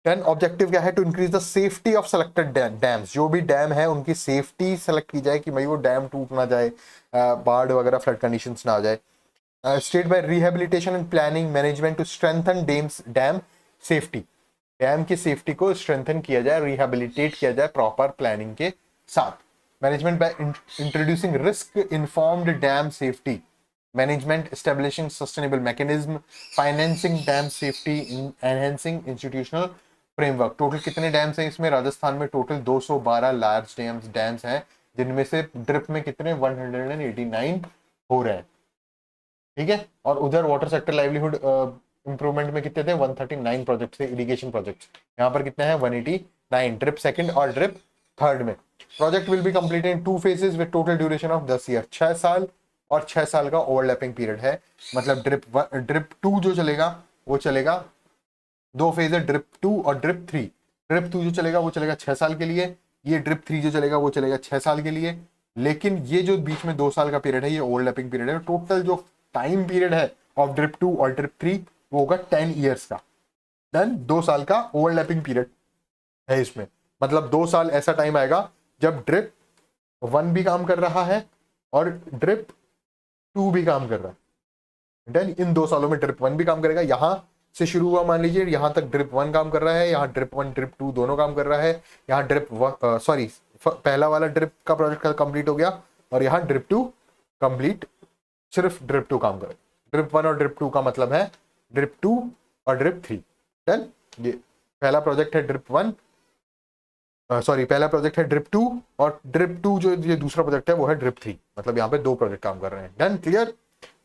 देन ऑब्जेक्टिव क्या है? To increase the safety of selected dams. जो भी डैम है उनकी सेफ्टी सेलेक्ट की जाए, कि भाई वो डैम टूट ना जाए, बाढ़ वगैरह फ्लड कंडीशंस ना आ जाए। State by rehabilitation and planning management to strengthen dam safety. Dam की सेफ्टी को स्ट्रेंथन किया जाए, रिहेबिलिटेट किया जाए प्रॉपर प्लानिंग के साथ। Management by introducing risk informed dam safety management, establishing sustainable mechanism, financing dam safety, enhancing institutional framework. Total कितने dams हैं इसमें? राजस्थान में टोटल 212 लार्ज डैम्स हैं, जिनमें से ड्रिप में कितने? 189 हो रहे हैं। ठीक है। और उधर वाटर सेक्टर लाइवलीहुड इंप्रूवमेंट में कितने थे? 139 प्रोजेक्ट थे, इरिगेशन प्रोजेक्ट। यहाँ पर कितने हैं? 189, ड्रिप सेकंड और ड्रिप थर्ड में। Project will be completed in 2 phases with total duration of 10 year. 6 साल और 6 साल का ओवरलैपिंग पीरियड है। मतलब ड्रिप 2 जो चलेगा वो चलेगा 2 फेज है, ड्रिप 2 और ड्रिप 3। ड्रिप 2 जो चलेगा वो चलेगा 6 साल के लिए, ये ड्रिप 3 जो चलेगा वो चलेगा 6 साल के लिए। लेकिन ये जो बीच में 2 साल का पीरियड है, ये ओवरलैपिंग पीरियड है। टोटल जो टाइम पीरियड है ऑफ ड्रिप 2 और ड्रिप 3 वो होगा 10 ईयर्स का। देन 2 साल का ओवरलैपिंग पीरियड है इसमें। मतलब 2 साल ऐसा टाइम आएगा जब ड्रिप 1 भी काम कर रहा है और ड्रिप 2 भी काम कर रहा है। डन, इन 2 सालों में ड्रिप 1 भी काम करेगा। यहां से शुरू हुआ, मान लीजिए यहां तक ड्रिप 1 काम कर रहा है, यहाँ ड्रिप 1 ड्रिप 2 दोनों काम कर रहा है, यहाँ ड्रिप पहला वाला ड्रिप का प्रोजेक्ट कंप्लीट हो गया और यहाँ ड्रिप 2 कंप्लीट, सिर्फ ड्रिप 2 काम करेगा। ड्रिप 1 और ड्रिप 2 का मतलब है ड्रिप 2 और ड्रिप 3। डन, ये पहला प्रोजेक्ट है ड्रिप 1, पहला प्रोजेक्ट है ड्रिप 2 और ड्रिप 2 जो ये दूसरा प्रोजेक्ट है वो है ड्रिप 3। मतलब यहाँ पे 2 प्रोजेक्ट काम कर रहे हैं। Done, clear.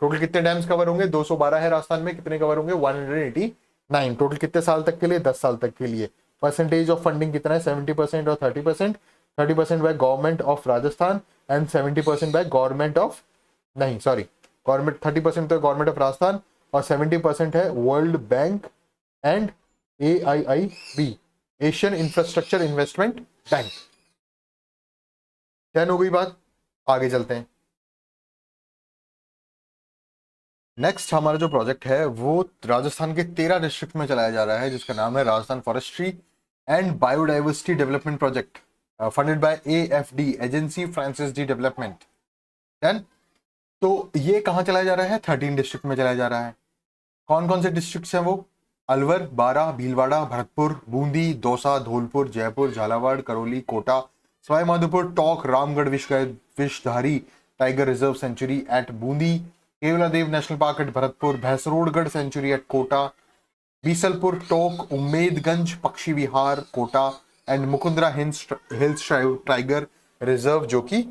टोटल कितने डैम्स कवर होंगे? 212 है राजस्थान में। कितने कवर होंगे? 189। टोटल कितने साल तक के लिए? 10 साल तक के लिए। परसेंटेज ऑफ फंडिंग कितना है? 70% और 30%। 30% by government of Rajasthan and 70% by government of, नहीं सॉरी, गवर्नमेंट 30% तो गवर्नमेंट ऑफ राजस्थान और 70% है world bank and AIIB, Asian infrastructure investment bank. Done हो गई बात, आगे चलते हैं। नेक्स्ट हमारा जो प्रोजेक्ट है वो राजस्थान के 13 डिस्ट्रिक्ट में चलाया जा रहा है, जिसका नाम है Rajasthan forestry and biodiversity development project, funded by AFD, agency Francis de development. Done, तो ये कहाँ चलाया जा रहा है? 13 डिस्ट्रिक्ट में चलाया जा रहा है। कौन कौन से डिस्ट्रिक्ट हैं वो? Alwar, Bara, Bhilwara, Bharatpur, Bundi, Dausa, Dholpur, Jaipur, Jhalawar, Karauli, Kota, Sawai Madhopur, Tonk, Ramgarh Vishdhari tiger reserve sanctuary at Bundi, Keoladeo national park at Bharatpur, Bhainsrorgarh sanctuary at Kota, Bisalpur, Tonk, Ummedganj पक्षी विहार Kota and Mukundra hills tiger reserve जो कि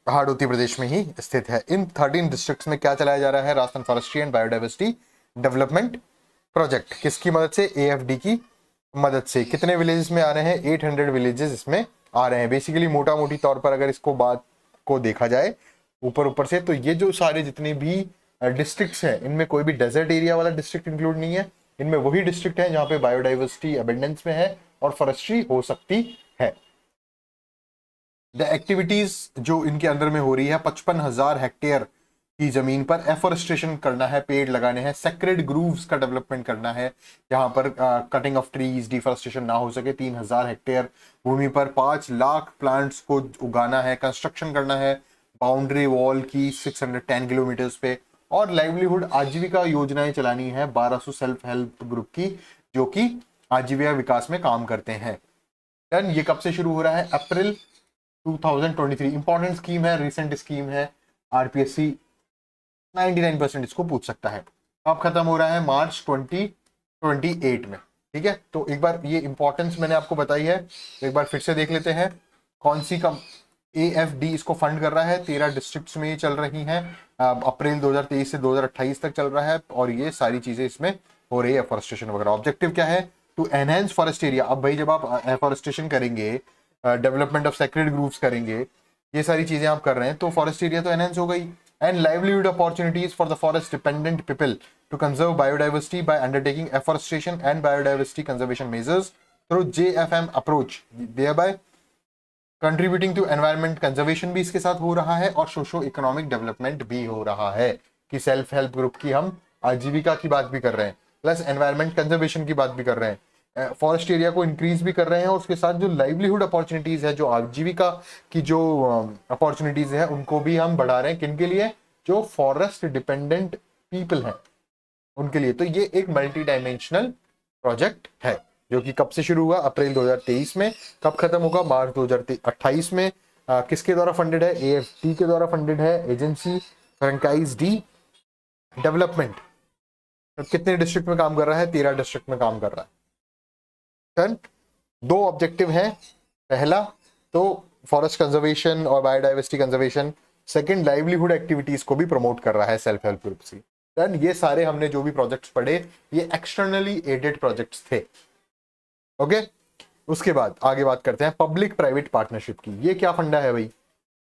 हाड़ौती प्रदेश में ही स्थित है। इन 13 डिस्ट्रिक्ट्स में क्या चलाया जा रहा है? Rajasthan forestry and biodiversity development project. किसकी मदद से? AFD की मदद से। कितने विलेजेस में आ रहे हैं? 800 विलेजेस इसमें आ रहे हैं। बेसिकली मोटा मोटी तौर पर अगर इसको बात को देखा जाए ऊपर से, तो ये जो सारे जितने भी डिस्ट्रिक्ट्स हैं इनमें कोई भी डेजर्ट एरिया वाला डिस्ट्रिक्ट इंक्लूड नहीं है। इनमें वही डिस्ट्रिक्ट है जहां पे बायोडाइवर्सिटी अबेंडेंस में है और फॉरेस्ट्री हो सकती है। द एक्टिविटीज जो इनके अंदर में हो रही है, 55,000 हेक्टेयर की जमीन पर एफोरेस्ट्रेशन करना है, पेड़ लगाने हैं, सेक्रेड ग्रूव्स का डेवलपमेंट करना है जहां पर कटिंग ऑफ ट्रीज, डिफॉरेस्टेशन ना हो सके। 3,000 हेक्टेयर भूमि पर 5 लाख प्लांट्स को उगाना है, कंस्ट्रक्शन करना है बाउंड्री वॉल की 610 किलोमीटर्स पे, और लाइवलीहुड आजीविका योजनाएं चलानी है 1200 सेल्फ हेल्प ग्रुप की जो कि आजीविका विकास में काम करते हैं। डन, ये कब से शुरू हो रहा है? अप्रैल 2023। इंपॉर्टेंट स्कीम है, रिसेंट स्कीम है, RPSC 99% इसको पूछ सकता है। अब खत्म हो रहा है मार्च 2028 में। ठीक है, तो एक बार ये इंपॉर्टेंस मैंने आपको बताई है, तो एक बार फिर से देख लेते हैं कौन सी AFD इसको फंड कर रहा है। 13 डिस्ट्रिक्ट्स में ये चल रही हैं, अप्रैल 2023 से 2028 तक चल रहा है और ये सारी चीजें इसमें हो रही है, फॉरेस्टेशन वगैरह। ऑब्जेक्टिव क्या है? To enhance forest area. अब भाई जब आप एफॉरेस्टेशन करेंगे, डेवलपमेंट ऑफ सेक्रेड ग्रुप्स करेंगे, ये सारी चीजें आप कर रहे हैं, तो फॉरेस्ट एरिया तो एनहेंस हो गई। And livelihood opportunities for the forest dependent people to conserve biodiversity by undertaking afforestation and biodiversity conservation measures through JFM approach, thereby contributing to environment conservation भी इसके साथ हो रहा है और सोशो इकोनॉमिक डेवलपमेंट भी हो रहा है कि सेल्फ हेल्प ग्रुप की हम आजीविका की बात भी कर रहे हैं, प्लस एनवायरमेंट कंजर्वेशन की बात भी कर रहे हैं, फॉरेस्ट एरिया को इंक्रीज भी कर रहे हैं और उसके साथ जो लाइवलीहुड अपॉर्चुनिटीज है, जो आजीविका की जो अपॉर्चुनिटीज है, उनको भी हम बढ़ा रहे हैं। किनके लिए? जो फॉरेस्ट डिपेंडेंट पीपल हैं उनके लिए। तो ये एक मल्टी डायमेंशनल प्रोजेक्ट है जो कि कब से शुरू हुआ? अप्रैल 2023 में। कब खत्म होगा? मार्च 2028 में। किसके द्वारा फंडेड है? AFD के द्वारा फंडेड है, एजेंसी फ्रेंचाइज डी डेवलपमेंट। कितने डिस्ट्रिक्ट में काम कर रहा है? 13 डिस्ट्रिक्ट में काम कर रहा है। 2 ऑब्जेक्टिव हैं। पहला तो फॉरेस्ट कंजर्वेशन और biodiversity conservation, second livelihood activities को भी प्रमोट कर रहा है सेल्फ हेल्प ग्रुप से। देन ये सारे हमने जो भी प्रोजेक्ट्स पढ़े ये एक्सटर्नली एडेड प्रोजेक्ट्स थे। ओके, उसके बाद आगे बात करते हैं पब्लिक प्राइवेट पार्टनरशिप की। ये क्या फंडा है भाई?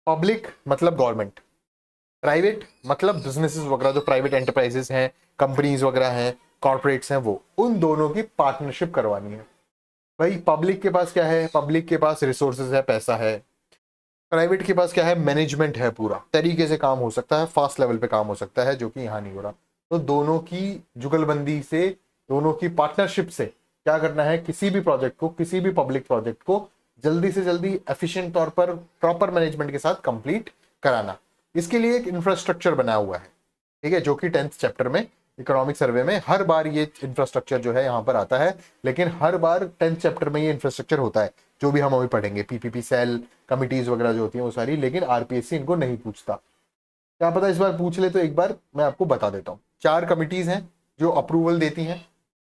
पब्लिक मतलब गवर्नमेंट, प्राइवेट मतलब बिजनेसेस वगैरह, जो प्राइवेट एंटरप्राइजेस हैं, कंपनीज वगैरह हैं, कॉर्पोरेट्स हैं, वो उन दोनों की पार्टनरशिप करवानी है। भाई पब्लिक के पास क्या है? पब्लिक के पास रिसोर्सेज है, पैसा है। प्राइवेट के पास क्या है? मैनेजमेंट है, पूरा तरीके से काम हो सकता है, फास्ट लेवल पे काम हो सकता है, जो कि यहाँ नहीं हो रहा। तो दोनों की जुगलबंदी से, दोनों की पार्टनरशिप से क्या करना है, किसी भी प्रोजेक्ट को, किसी भी पब्लिक प्रोजेक्ट को जल्दी से जल्दी एफिशिएंट तौर पर प्रॉपर मैनेजमेंट के साथ कंप्लीट कराना। इसके लिए एक इंफ्रास्ट्रक्चर बना हुआ है, ठीक है, जो कि 10th चैप्टर में इकोनॉमिक सर्वे में हर बार ये इंफ्रास्ट्रक्चर जो है यहाँ पर आता है, लेकिन हर बार 10th चैप्टर में ये इंफ्रास्ट्रक्चर होता है जो भी हम अभी पढ़ेंगे, पीपीपी सेल, कमिटीज वगैरह जो होती हैं वो सारी, लेकिन आरपीएससी इनको नहीं पूछता। क्या पता इस बार पूछ ले, तो एक बार मैं आपको बता देता हूँ। 4 कमिटीज हैं जो अप्रूवल देती हैं।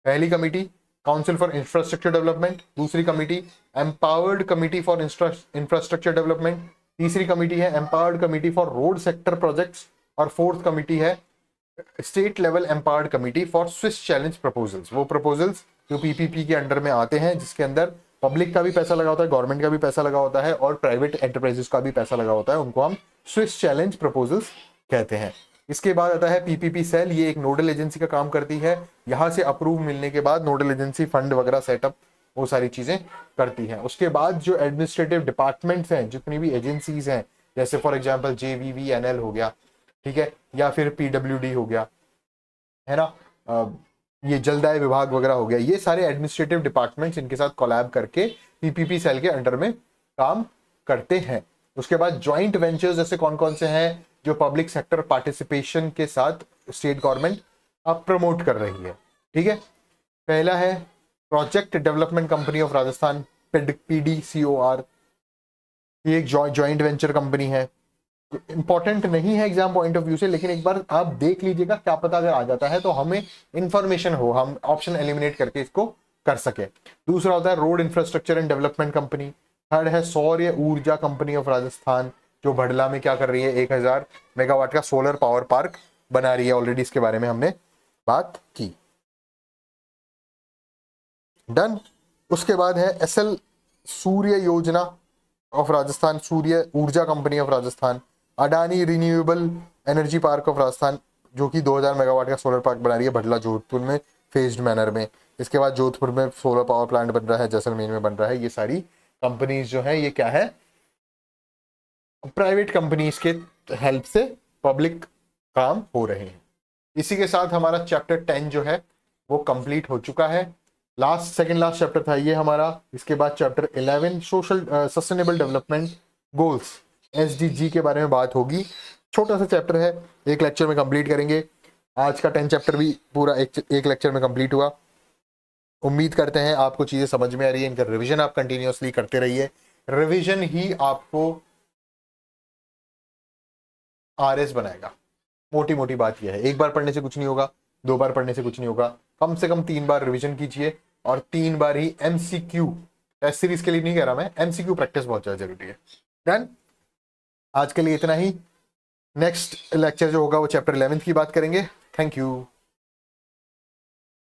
पहली committee council for infrastructure development, दूसरी committee empowered committee for infrastructure development, तीसरी कमिटी है empowered committee for road sector projects, और फोर्थ कमिटी है state level empowered committee for Swiss challenge proposals. वो प्रपोजल्स जो पीपीपी के अंडर में आते हैं, जिसके अंदर पब्लिक का भी पैसा लगा होता है, गवर्नमेंट का भी पैसा लगा होता है और प्राइवेट एंटरप्राइजेस का भी पैसा लगा होता है, उनको हम स्विस चैलेंज प्रपोजल्स कहते हैं। इसके बाद आता है पीपीपी सेल, ये एक नोडल एजेंसी का काम करती है। यहाँ से अप्रूव मिलने के बाद नोडल एजेंसी फंड वगैरह सेटअप वो सारी चीजें करती है। उसके बाद जो एडमिनिस्ट्रेटिव डिपार्टमेंट्स हैं, जितनी भी एजेंसीज हैं, जैसे फॉर एग्जांपल JVVNL हो गया, ठीक है, या फिर PWD हो गया, है ना, ये जलदाय विभाग वगैरह हो गया, ये सारे एडमिनिस्ट्रेटिव डिपार्टमेंट्स इनके साथ कोलैब करके पीपीपी सेल के अंडर में काम करते हैं। उसके बाद ज्वाइंट वेंचर्स जैसे कौन कौन से हैं जो पब्लिक सेक्टर पार्टिसिपेशन के साथ स्टेट गवर्नमेंट अब प्रमोट कर रही है, ठीक है। पहला है project development company of Rajasthan, PDCOR, ये एक ज्वाइंट वेंचर कंपनी है। इंपॉर्टेंट नहीं है एग्जाम पॉइंट ऑफ व्यू से, लेकिन एक बार आप देख लीजिएगा, क्या पता अगर आ जाता है तो हमें इंफॉर्मेशन हो, हम ऑप्शन एलिमिनेट करके इसको कर सके। दूसरा होता है road infrastructure and development company. Third है सौर ऊर्जा कंपनी ऑफ राजस्थान, जो भडला में क्या कर रही है, 1000 मेगावाट का सोलर पावर पार्क बना रही है। ऑलरेडी इसके बारे में हमने बात की। डन। उसके बाद है SL सूर्य योजना ऑफ राजस्थान, सूर्य ऊर्जा company of Rajasthan, Adani renewable energy park of Rajasthan, जो कि 2000 मेगावाट का सोलर पार्क बना रही है भडला जोधपुर में फेज्ड मैनर में। इसके बाद जोधपुर में सोलर पावर प्लांट बन रहा है, जैसलमेर में बन रहा है। ये सारी कंपनीज जो है ये क्या है, प्राइवेट कंपनीज के हेल्प से पब्लिक काम हो रहे हैं। इसी के साथ हमारा चैप्टर 10 जो है वो कंप्लीट हो चुका है। सेकंड लास्ट चैप्टर था ये हमारा। इसके बाद chapter 11 social sustainable development goals, SDG के बारे में बात होगी। छोटा सा चैप्टर है, एक लेक्चर में कंप्लीट करेंगे। आज का 10 चैप्टर भी पूरा एक लेक्चर में कंप्लीट हुआ। उम्मीद करते हैं आपको चीजें समझ में आ रही है। इनका रिवीजन आप कंटिन्यूअसली करते रहिए, रिवीजन ही आपको RS बनाएगा। मोटी मोटी बात यह है, एक बार पढ़ने से कुछ नहीं होगा, 2 बार पढ़ने से कुछ नहीं होगा, कम से कम 3 बार रिवीजन कीजिए और 3 बार ही MCQ, टेस्ट सीरीज के लिए नहीं कह रहा मैं, MCQ प्रैक्टिस बहुत ज्यादा जरूरी है। डन। आज के लिए इतना ही। नेक्स्ट लेक्चर जो होगा वो चैप्टर 11 की बात करेंगे। Thank you.